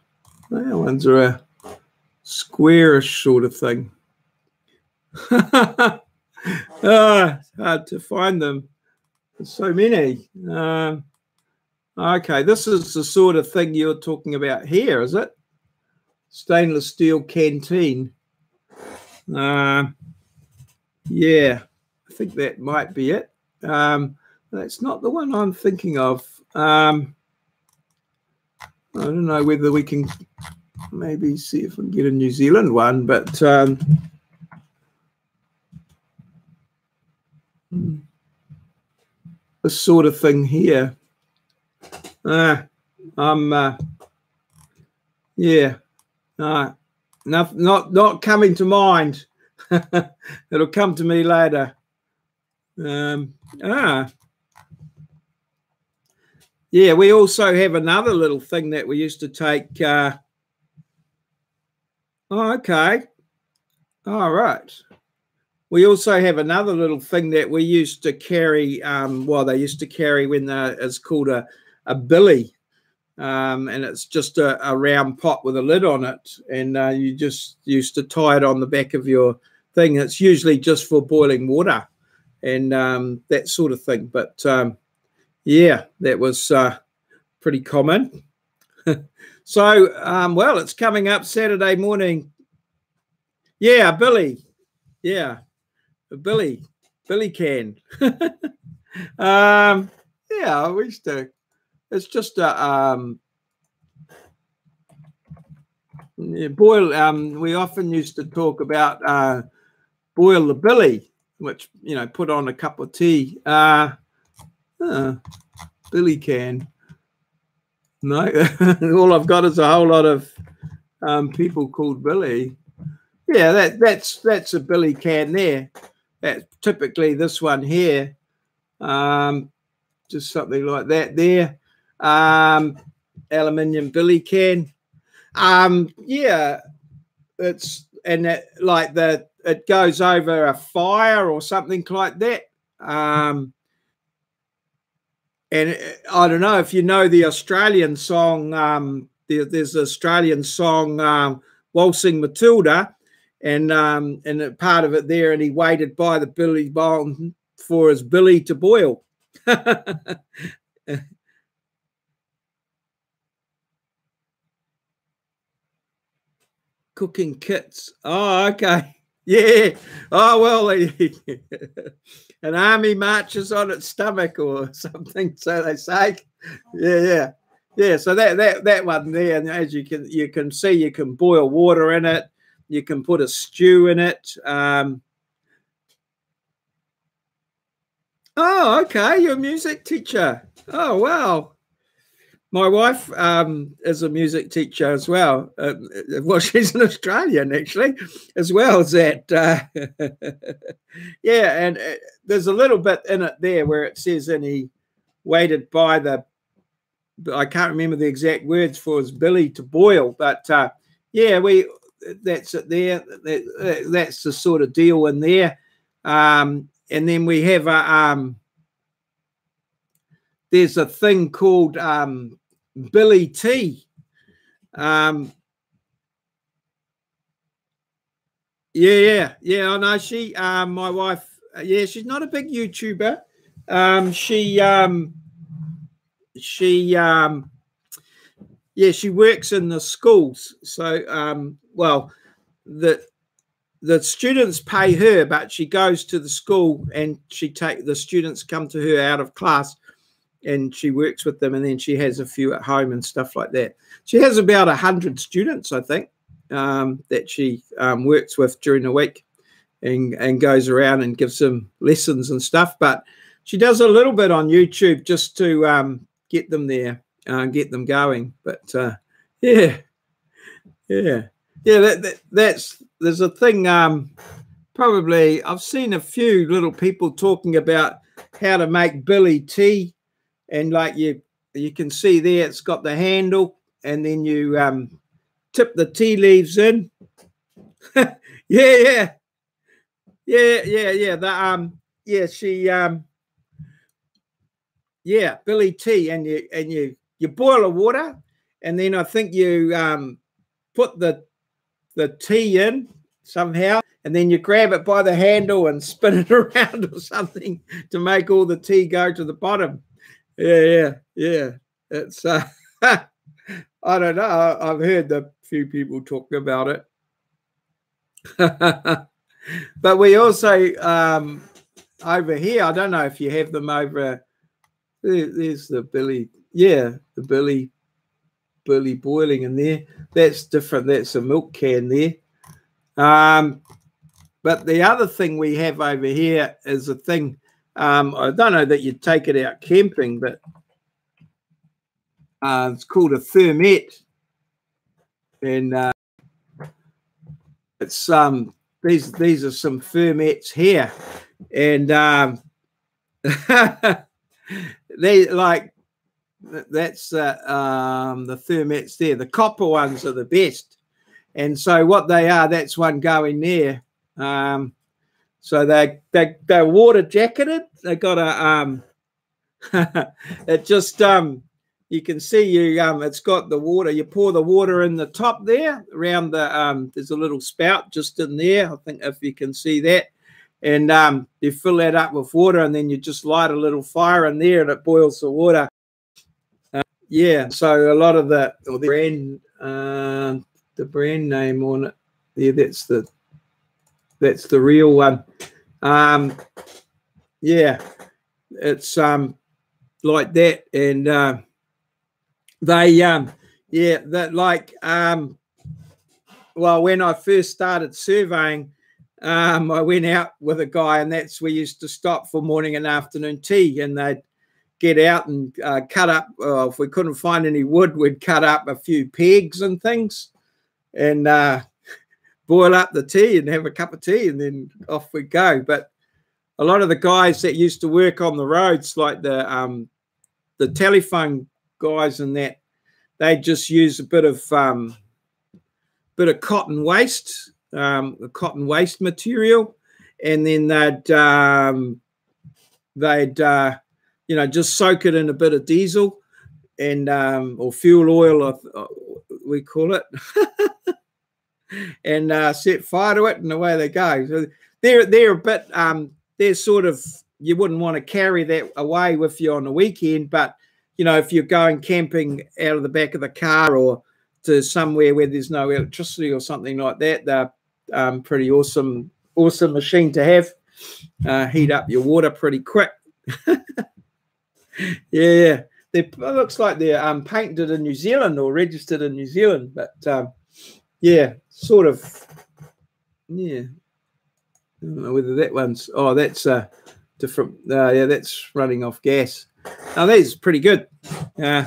ones are a squarish sort of thing. It's hard to find them. There's so many. Okay, this is the sort of thing you're talking about here, is it? Stainless steel canteen. Yeah, I think that might be it. That's not the one I'm thinking of. I don't know whether we can maybe see if we can get a New Zealand one, but this sort of thing here. Yeah, not coming to mind. It'll come to me later. Yeah, we also have another little thing that we used to take. Okay. All right. We also have another little thing that we used to carry. They used to carry when it's called a billy. And it's just a round pot with a lid on it. And you just used to tie it on the back of your thing. It's usually just for boiling water and that sort of thing. But yeah, that was pretty common. So, well, it's coming up Saturday morning. Yeah, Billy. Yeah, a Billy can. Yeah, I wish to. It's just a boil. We often used to talk about boil the billy, which put on a cup of tea. Billy can. No, all I've got is a whole lot of people called Billy. Yeah, that's a Billy can there. That's typically this one here. Just something like that there. Aluminium Billy can. Yeah, it goes over a fire or something like that. And I don't know if you know the Australian song. There's the Australian song "Waltzing Matilda," and part of it there, and he waited by the billy bowl for his billy to boil. Cooking kits. Oh, okay. Yeah. Oh, well, an army marches on its stomach or something, so they say. Yeah. So that one there, and as you can see, you can boil water in it. You can put a stew in it. Oh, okay. You're a music teacher. Oh, wow. My wife is a music teacher as well. Well, she's an Australian, actually, as well as that. Yeah, and there's a little bit in it there where it says, and he waited by I can't remember the exact words for his billy to boil, but yeah, that's it there. That's the sort of deal in there. And then we have there's a thing called Billy tea. Yeah. I know she. My wife. Yeah, she's not a big YouTuber. She works in the schools. So, well, the students pay her, but she goes to the school and the students come to her out of class, and she works with them, and then she has a few at home and stuff like that. She has about 100 students, I think, that she works with during the week. and goes around and gives them lessons and stuff. But she does a little bit on YouTube just to get them there, get them going. But yeah. There's a thing. Probably I've seen a few little people talking about how to make billy tea, and like you can see there, it's got the handle, and then you tip the tea leaves in. yeah. Billy tea, and you boil the water, and then I think you put the tea in somehow, and then you grab it by the handle and spin it around or something to make all the tea go to the bottom. Yeah. It's I don't know. I've heard a few people talk about it. But we also over here, I don't know if you have them over there's the billy, the billy boiling in there. That's different. That's a milk can there. But the other thing we have over here is a thing. I don't know that you take it out camping, but it's called a thermet, and it's these are some thermets here, and they like that's the thermets there. The copper ones are the best, and so what they are, that's one going there. So they're water jacketed. They got a it just you can see it's got the water. You pour the water in the top there around the there's a little spout just in there. I think if you can see that, and you fill that up with water, and then you just light a little fire in there, and it boils the water. So a lot of the brand name on it there, that's the real one. It's like that, and that like well, when I first started surveying, I went out with a guy, and that's we used to stop for morning and afternoon tea, and they'd get out and cut up. If we couldn't find any wood, we'd cut up a few pegs and things, and boil up the tea and have a cup of tea, and then off we go. But a lot of the guys that used to work on the roads, like the telephone guys and that, they just use a bit of cotton waste, the cotton waste material, and then they'd just soak it in a bit of diesel and or fuel oil, we call it. And set fire to it, and away they go. So they're a bit they're sort of, you wouldn't want to carry that away with you on the weekend, but if you're going camping out of the back of the car or to somewhere where there's no electricity or something like that, they're pretty awesome machine to have. Heat up your water pretty quick. It looks like they're patented in New Zealand or registered in New Zealand, but sort of, I don't know whether that one's, that's different. That's running off gas. Oh, that's pretty good. No,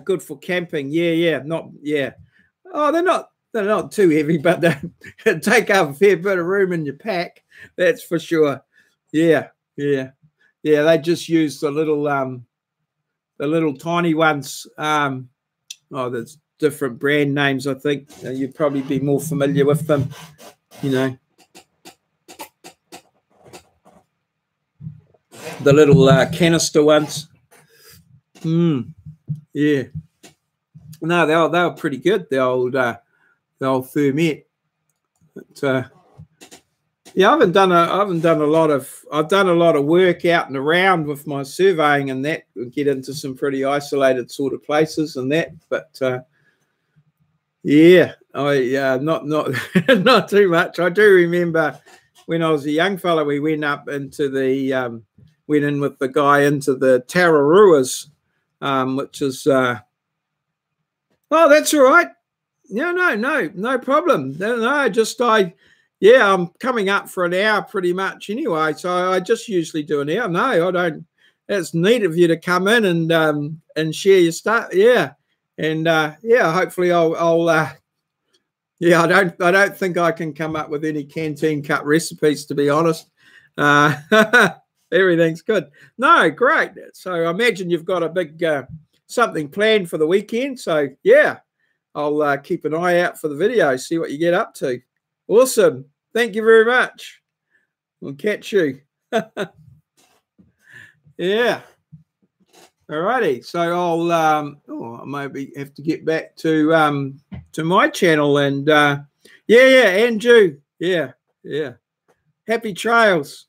good for camping. Oh, they're not too heavy, but they take up a fair bit of room in your pack, that's for sure. They just use the little tiny ones. There's different brand names, I think. You'd probably be more familiar with them, the little canister ones. No, they were pretty good, the old thermet. But, I've done a lot of work out and around with my surveying and that. We get into some pretty isolated sort of places and that, but not not too much. I do remember when I was a young fella, we went up into the went in with the guy into the Tararuas, which is that's all right. No problem. No, just I yeah, I'm coming up for an hour pretty much anyway. So I just usually do an hour. No, I don't. It's neat of you to come in and share your stuff. Yeah, and yeah, hopefully I'll yeah, I don't think I can come up with any canteen cut recipes, to be honest. Everything's good. No, great. So I imagine you've got a big something planned for the weekend. So yeah, I'll keep an eye out for the video, see what you get up to. Awesome. Thank you very much. We'll catch you. Yeah. Alrighty. So I'll maybe have to get back to my channel and yeah, Andrew. Yeah. Happy trails.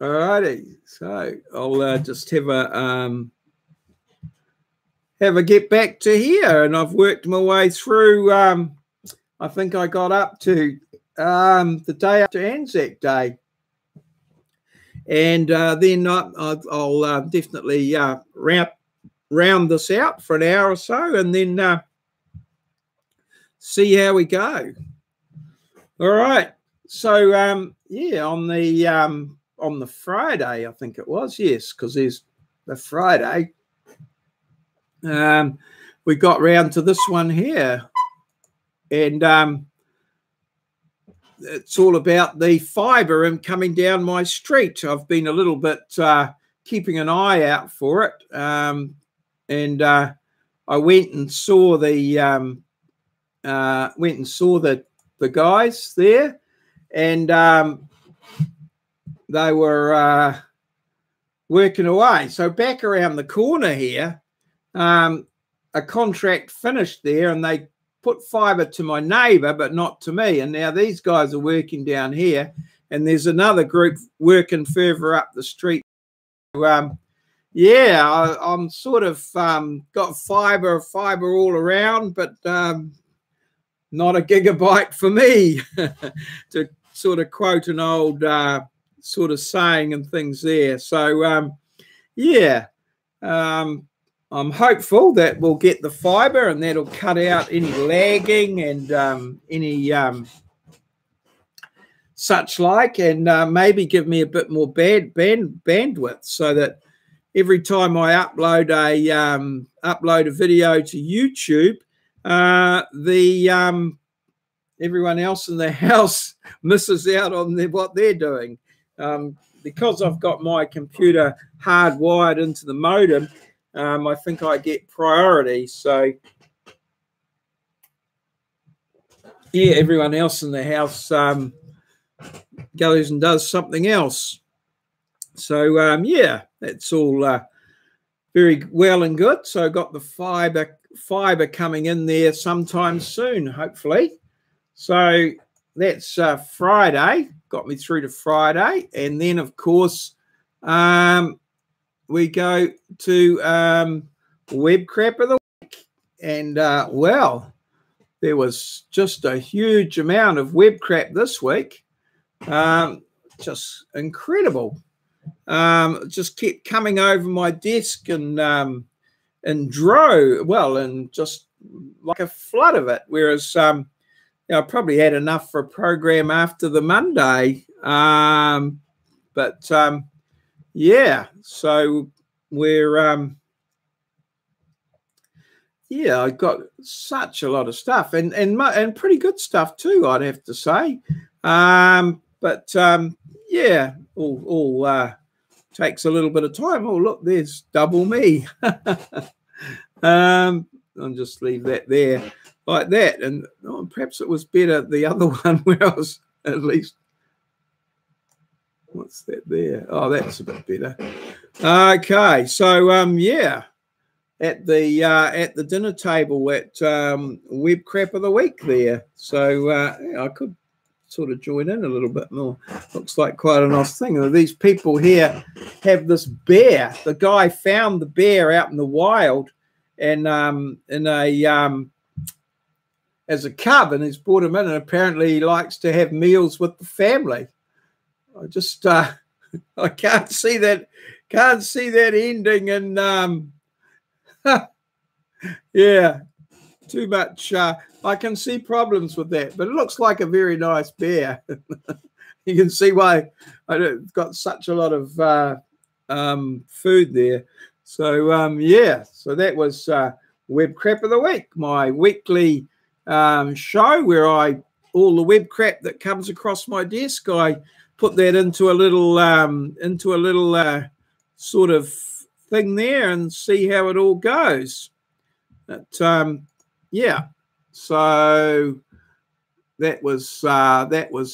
Alrighty. So I'll just have a get back to here, and I've worked my way through. I think I got up to the day after Anzac Day. And then I'll definitely round this out for an hour or so, and then see how we go. All right. So yeah, on the Friday, I think it was, yes, because there's the Friday. We got round to this one here, and it's all about the fibre and coming down my street. I've been a little bit keeping an eye out for it, and I went and saw the guys there, and they were working away. So back around the corner here, a contract finished there, and they put fibre to my neighbour, but not to me. And now these guys are working down here, and there's another group working further up the street. Yeah, I'm sort of got fibre all around, but not a gigabyte for me, to sort of quote an old sort of saying and things there. So yeah. I'm hopeful that we'll get the fibre, and that'll cut out any lagging and any such like, and maybe give me a bit more bandwidth, so that every time I upload a video to YouTube, everyone else in the house misses out on what they're doing. Because I've got my computer hardwired into the modem, I think I get priority. So yeah, everyone else in the house goes and does something else. So yeah, that's all very well and good. So I got the fibre coming in there sometime soon, hopefully. So that's Friday, got me through to Friday, and then of course we go to Web Crap of the Week, and well, there was just a huge amount of web crap this week, just incredible. Just kept coming over my desk and just like a flood of it. Whereas you know, I probably had enough for a program after the Monday, but yeah, so we're yeah, I got such a lot of stuff, and pretty good stuff too, I'd have to say. But yeah, all takes a little bit of time. Oh, look, there's double me. I'll just leave that there like that, and perhaps it was better the other one where I was at least. What's that there? Oh, that's a bit better. Okay, so yeah, at the dinner table at Web Crap of the Week there. So yeah, I could sort of join in a little bit more. Looks like quite a nice thing. These people here have this bear. The guy found the bear out in the wild, and as a cub, and he's brought him in, and apparently he likes to have meals with the family. I just I can't see that ending, and yeah, too much. I can see problems with that, but it looks like a very nice bear. You can see why it's got such a lot of food there. So yeah, so that was Web Crap of the Week, my weekly show where all the web crap that comes across my desk, I put that into a little sort of thing there and see how it all goes. But yeah, so that was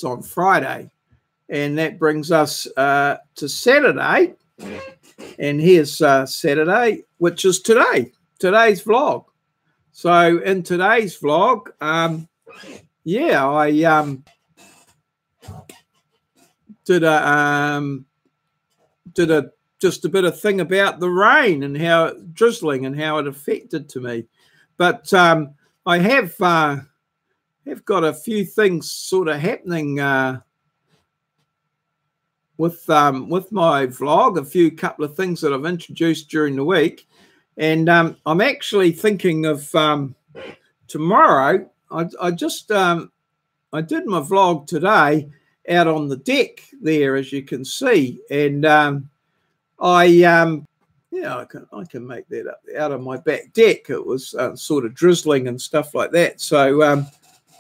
on Friday, and that brings us to Saturday. And here's Saturday, which is today's vlog. So in today's vlog, yeah, I did just a bit of thing about the rain and how drizzling and how it affected to me. But I have got a few things sort of happening with my vlog, couple of things that I've introduced during the week, and I'm actually thinking of tomorrow. I did my vlog today out on the deck there, as you can see, and yeah, I can make that up out on my back deck. It was sort of drizzling and stuff like that. So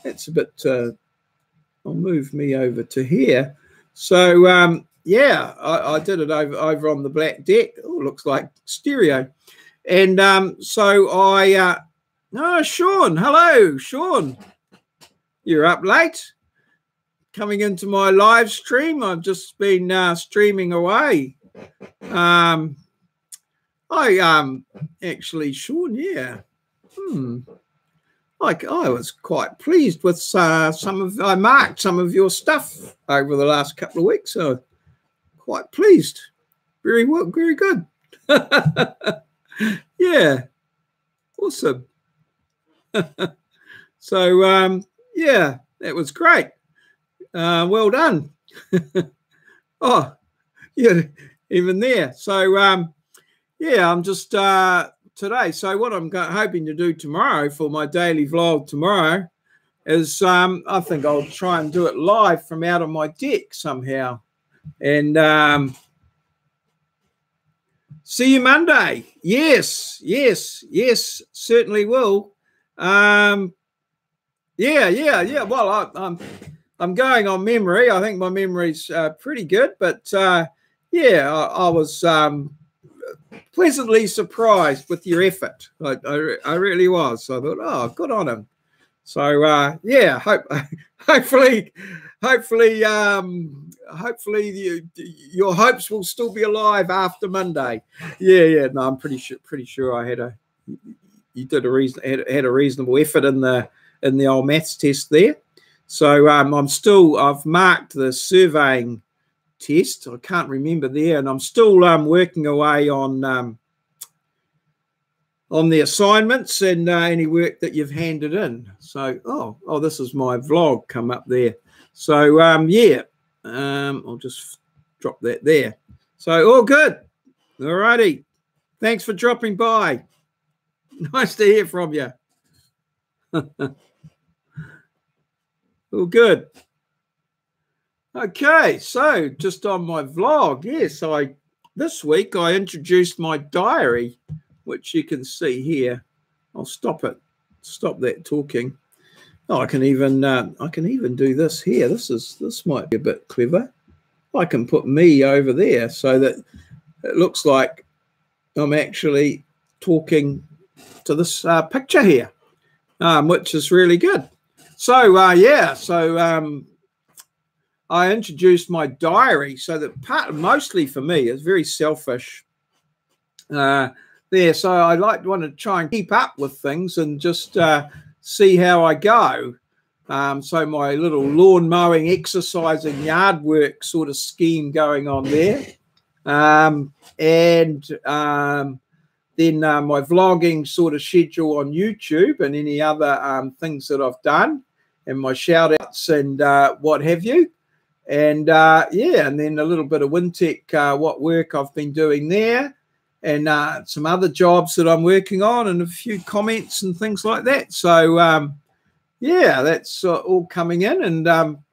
that's a bit. I'll move me over to here. So yeah, I did it over on the black deck. Oh, looks like stereo. And so I. Oh, Sean. Hello, Sean. You're up late. Coming into my live stream. I've just been streaming away. Actually, Sean, yeah. I was quite pleased with I marked some of your stuff over the last couple of weeks, so quite pleased. Very well, very good. Yeah, awesome. So yeah, that was great. Well done. Oh, yeah, even there. So yeah, I'm just today. So what I'm hoping to do tomorrow for my daily vlog tomorrow is I think I'll try and do it live from out on my deck somehow. And see you Monday. Yes, certainly will. Yeah. Well, I'm going on memory. I think my memory's pretty good, but yeah, I was pleasantly surprised with your effort. I really was. So I thought, oh, good on him. So yeah, hopefully your hopes will still be alive after Monday. Yeah. No, I'm pretty sure I had you did had a reasonable effort in the old maths test there. So I've marked the surveying test. I can't remember there, and I'm still working away on the assignments and any work that you've handed in. So oh, this is my vlog come up there. So yeah, I'll just drop that there. So all good. All righty. Thanks for dropping by. Nice to hear from you. All good. Okay, so just on my vlog, yes, this week I introduced my diary, which you can see here. I'll stop that talking. Oh, I can even do this here. This might be a bit clever. I can put me over there so that it looks like I'm actually talking to this picture here, which is really good. So yeah, so I introduced my diary so that mostly for me, it's very selfish there. So I want to try and keep up with things and just see how I go. So my little lawn mowing, exercising, yard work sort of scheme going on there. And then my vlogging sort of schedule on YouTube and any other things that I've done, and my shout outs and what have you. And yeah, and then a little bit of Wintech, what work I've been doing there. and some other jobs that I'm working on, and a few comments and things like that. So yeah, that's all coming in. And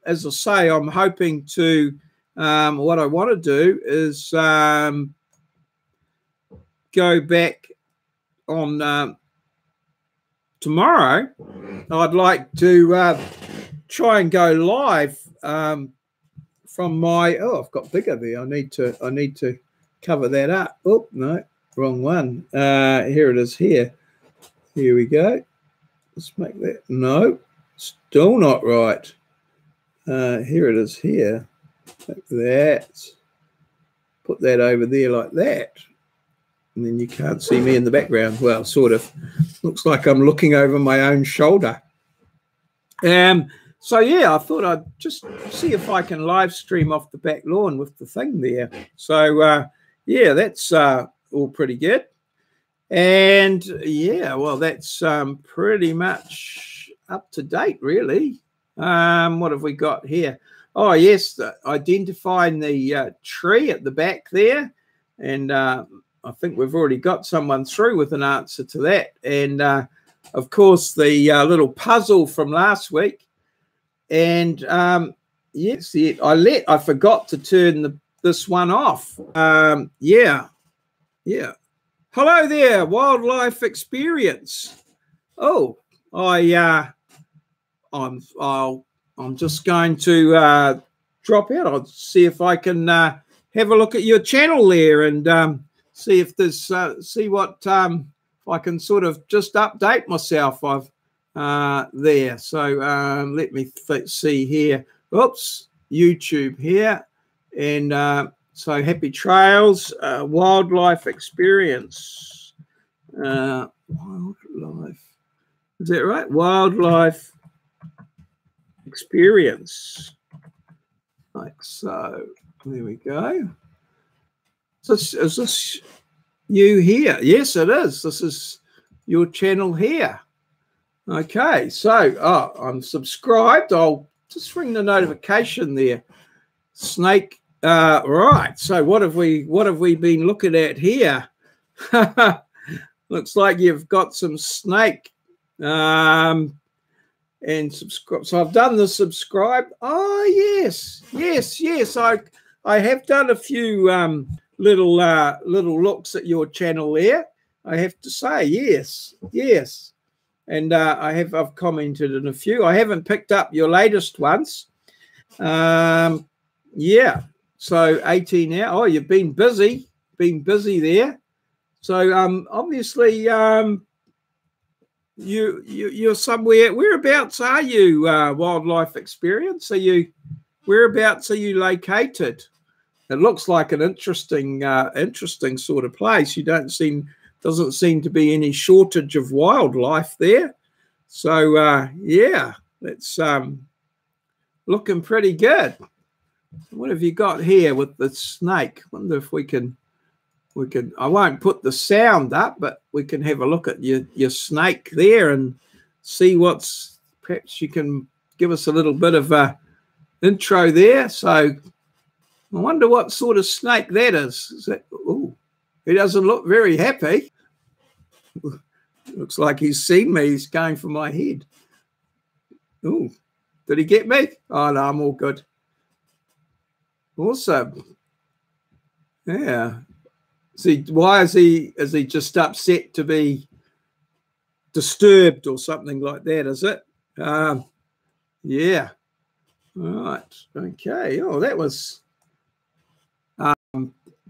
as I say, I'm hoping to, what I want to do is go back on tomorrow. I'd like to try and go live from my, I've got bigger there. I need to cover that up. Oh, no, wrong one. Here it is here. Here we go. Let's make that, no, still not right. Here it is here. Like that. Put that over there like that. And then you can't see me in the background. Well, sort of. Looks like I'm looking over my own shoulder. So, yeah, I thought I'd just see if I can live stream off the back lawn with the thing there. So, yeah, that's all pretty good. And, yeah, well, that's pretty much up to date, really. What have we got here? Oh, yes, identifying the tree at the back there. And I think we've already got someone through with an answer to that. And, of course, the little puzzle from last week. And, yes, I forgot to turn this one off. Yeah. Hello there, wildlife experience. Oh, I'm just going to drop out. I'll see if I can have a look at your channel there and see if there's see what if I can sort of just update myself. There. So let me see here. Oops, YouTube here, and so happy trails, wildlife experience, wildlife. Is that right? Wildlife experience. Like so. There we go. Is this you here? Yes, it is. This is your channel here. Okay, so I'm subscribed. I'll just ring the notification there. Snake. Right. So what have we been looking at here? Looks like you've got some snake. And subscribe. So I've done the subscribe. Oh yes. I have done a few little looks at your channel there. I have to say yes. And I've commented in a few. I haven't picked up your latest ones. Yeah. So 18 now. Oh, you've been busy. There. So obviously you're somewhere. Whereabouts are you? Wildlife experience. Whereabouts are you located? It looks like an interesting sort of place. Doesn't seem to be any shortage of wildlife there. So yeah, that's looking pretty good. What have you got here with the snake? Wonder if we can. I won't put the sound up, but we can have a look at your snake there and see what's. Perhaps you can give us a little bit of a intro there. So I wonder what sort of snake that is. Is that? Oh, he doesn't look very happy. Looks like he's seen me. He's going for my head. Oh, did he get me? Oh no, I'm all good. Awesome. Yeah. See, why is he just upset to be disturbed or something like that, is it? Yeah. All right. Okay. Oh, that was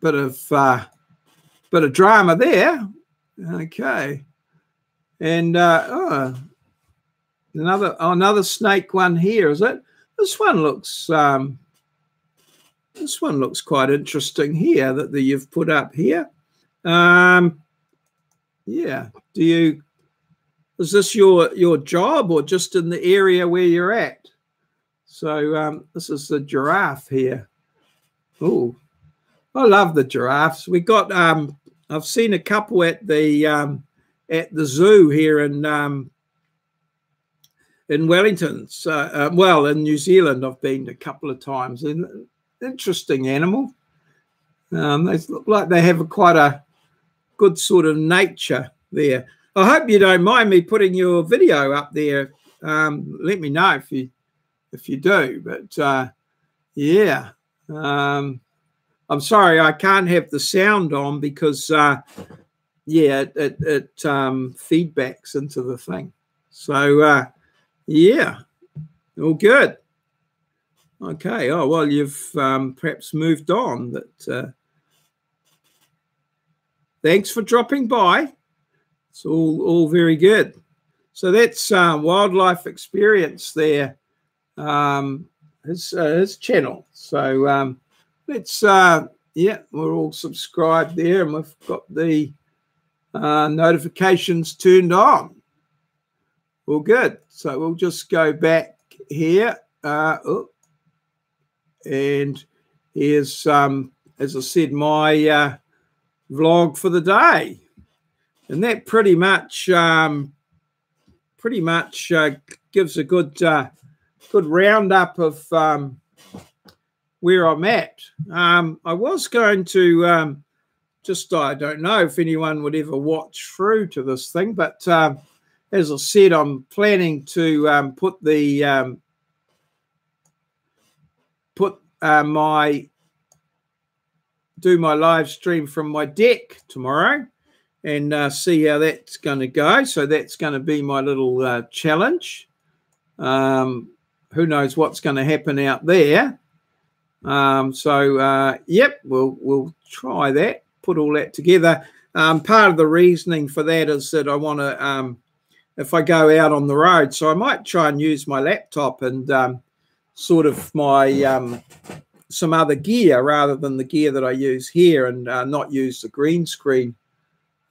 bit of drama there. Okay. And another snake one here, is it? This one looks quite interesting here that you've put up here. Yeah. Is this your job or just in the area where you're at? So this is the giraffe here. Oh, I love the giraffes. We got I've seen a couple at the zoo here in Wellington. So, well, in New Zealand, I've been a couple of times. And interesting animal. They look like they have quite a good sort of nature there. I hope you don't mind me putting your video up there. Let me know if you do. But yeah, I'm sorry I can't have the sound on because yeah, it feedbacks into the thing. So yeah, all good. Okay. Oh well, you've perhaps moved on, but thanks for dropping by. It's all very good. So that's wildlife experience there. His channel. So let's yeah, we're all subscribed there, and we've got the notifications turned on. All good. So we'll just go back here, and here's as I said, my vlog for the day, and that pretty much gives a good roundup of where I'm at. I was going to just, I don't know if anyone would ever watch through to this thing, but as I said, I'm planning to do my live stream from my deck tomorrow and see how that's going to go. So that's going to be my little challenge. Who knows what's going to happen out there? Yep, we'll try that, put all that together. Part of the reasoning for that is that I want to, if I go out on the road, so I might try and use my laptop and sort of my some other gear rather than the gear that I use here, and not use the green screen.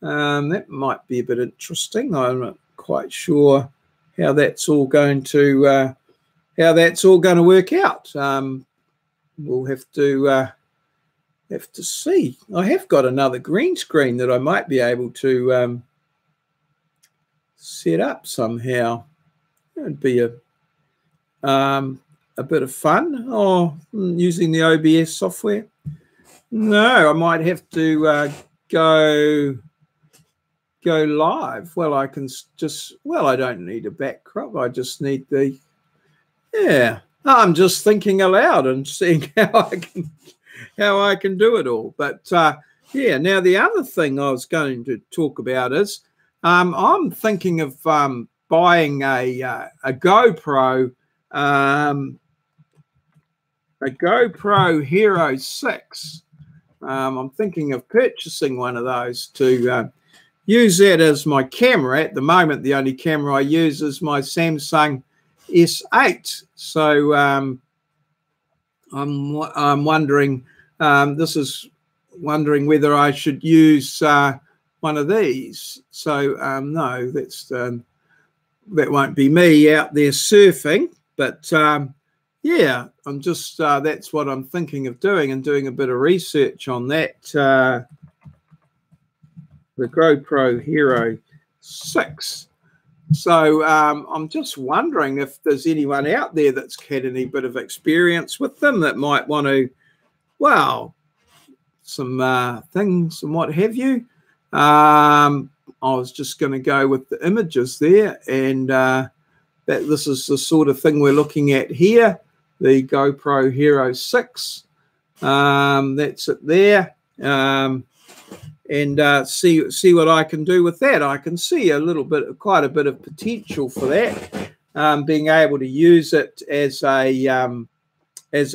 That might be a bit interesting. I'm not quite sure how that's all going to work out. We'll have to see. I have got another green screen that I might be able to set up somehow. It'd be a bit of fun. Oh, using the OBS software. No, I might have to go live. Well, I can just, well, I don't need a backdrop. I just need the, yeah. I'm just thinking aloud and seeing how I can do it all. But yeah, now the other thing I was going to talk about is I'm thinking of buying a GoPro, a GoPro Hero 6. I'm thinking of purchasing one of those to use that as my camera. At the moment, the only camera I use is my Samsung S8. So I'm wondering, wondering whether I should use one of these. So no, that won't be me out there surfing, but yeah, I'm just that's what I'm thinking of doing, and doing a bit of research on that. The GoPro Hero 6. So I'm just wondering if there's anyone out there that's had any bit of experience with them that might want to, well, some things and what have you. I was just going to go with the images there, and that this is the sort of thing we're looking at here, the GoPro Hero 6. That's it there. And see what I can do with that. I can see a little bit, quite a bit of potential for that, being able to use it as a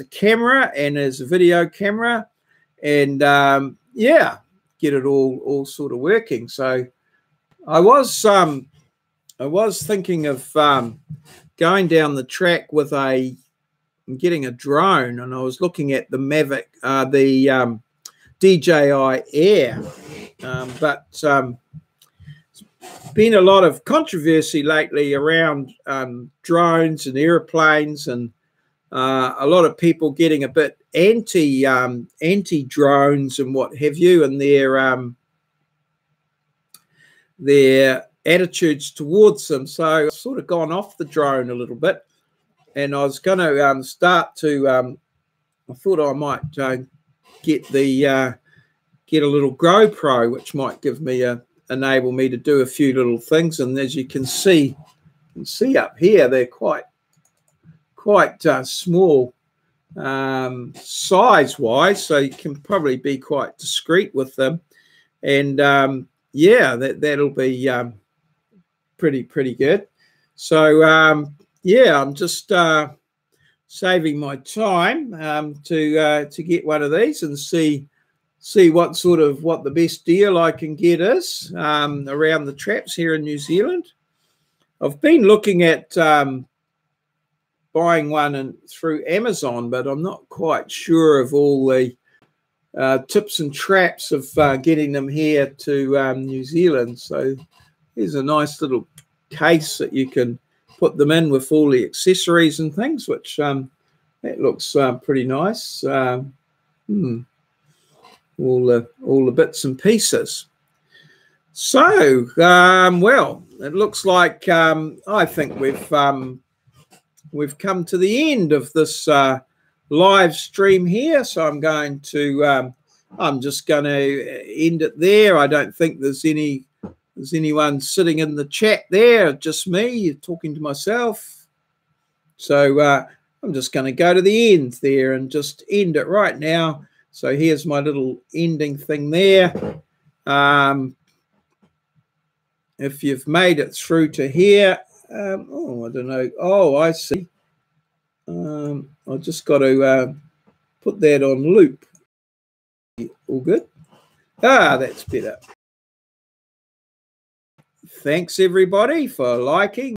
camera and as a video camera, and yeah, get it all sort of working. So I was thinking of going down the track with getting a drone, and I was looking at the Mavic, the DJI Air, but there's been a lot of controversy lately around drones and airplanes, and a lot of people getting a bit anti drones and what have you, and their attitudes towards them. So I've sort of gone off the drone a little bit, and I was going to start to I thought I might get the get a little GoPro, which might give me enable me to do a few little things. And as you can see up here, they're quite small size-wise, so you can probably be quite discreet with them. And yeah, that'll be pretty good. So yeah, I'm just saving my time to get one of these and see what the best deal I can get is around the traps here in New Zealand. I've been looking at buying one through Amazon, but I'm not quite sure of all the tips and traps of getting them here to New Zealand. So here's a nice little case that you can put them in with all the accessories and things, which that looks pretty nice. All the bits and pieces. So well, it looks like I think we've come to the end of this live stream here. So I'm going to I'm just going to end it there. I don't think there's anyone sitting in the chat there, just me talking to myself. So I'm just going to go to the end there and just end it right now. So here's my little ending thing there. If you've made it through to here, oh, I don't know. Oh, I see. I just got to put that on loop. All good? Ah, that's better. Thanks, everybody, for liking.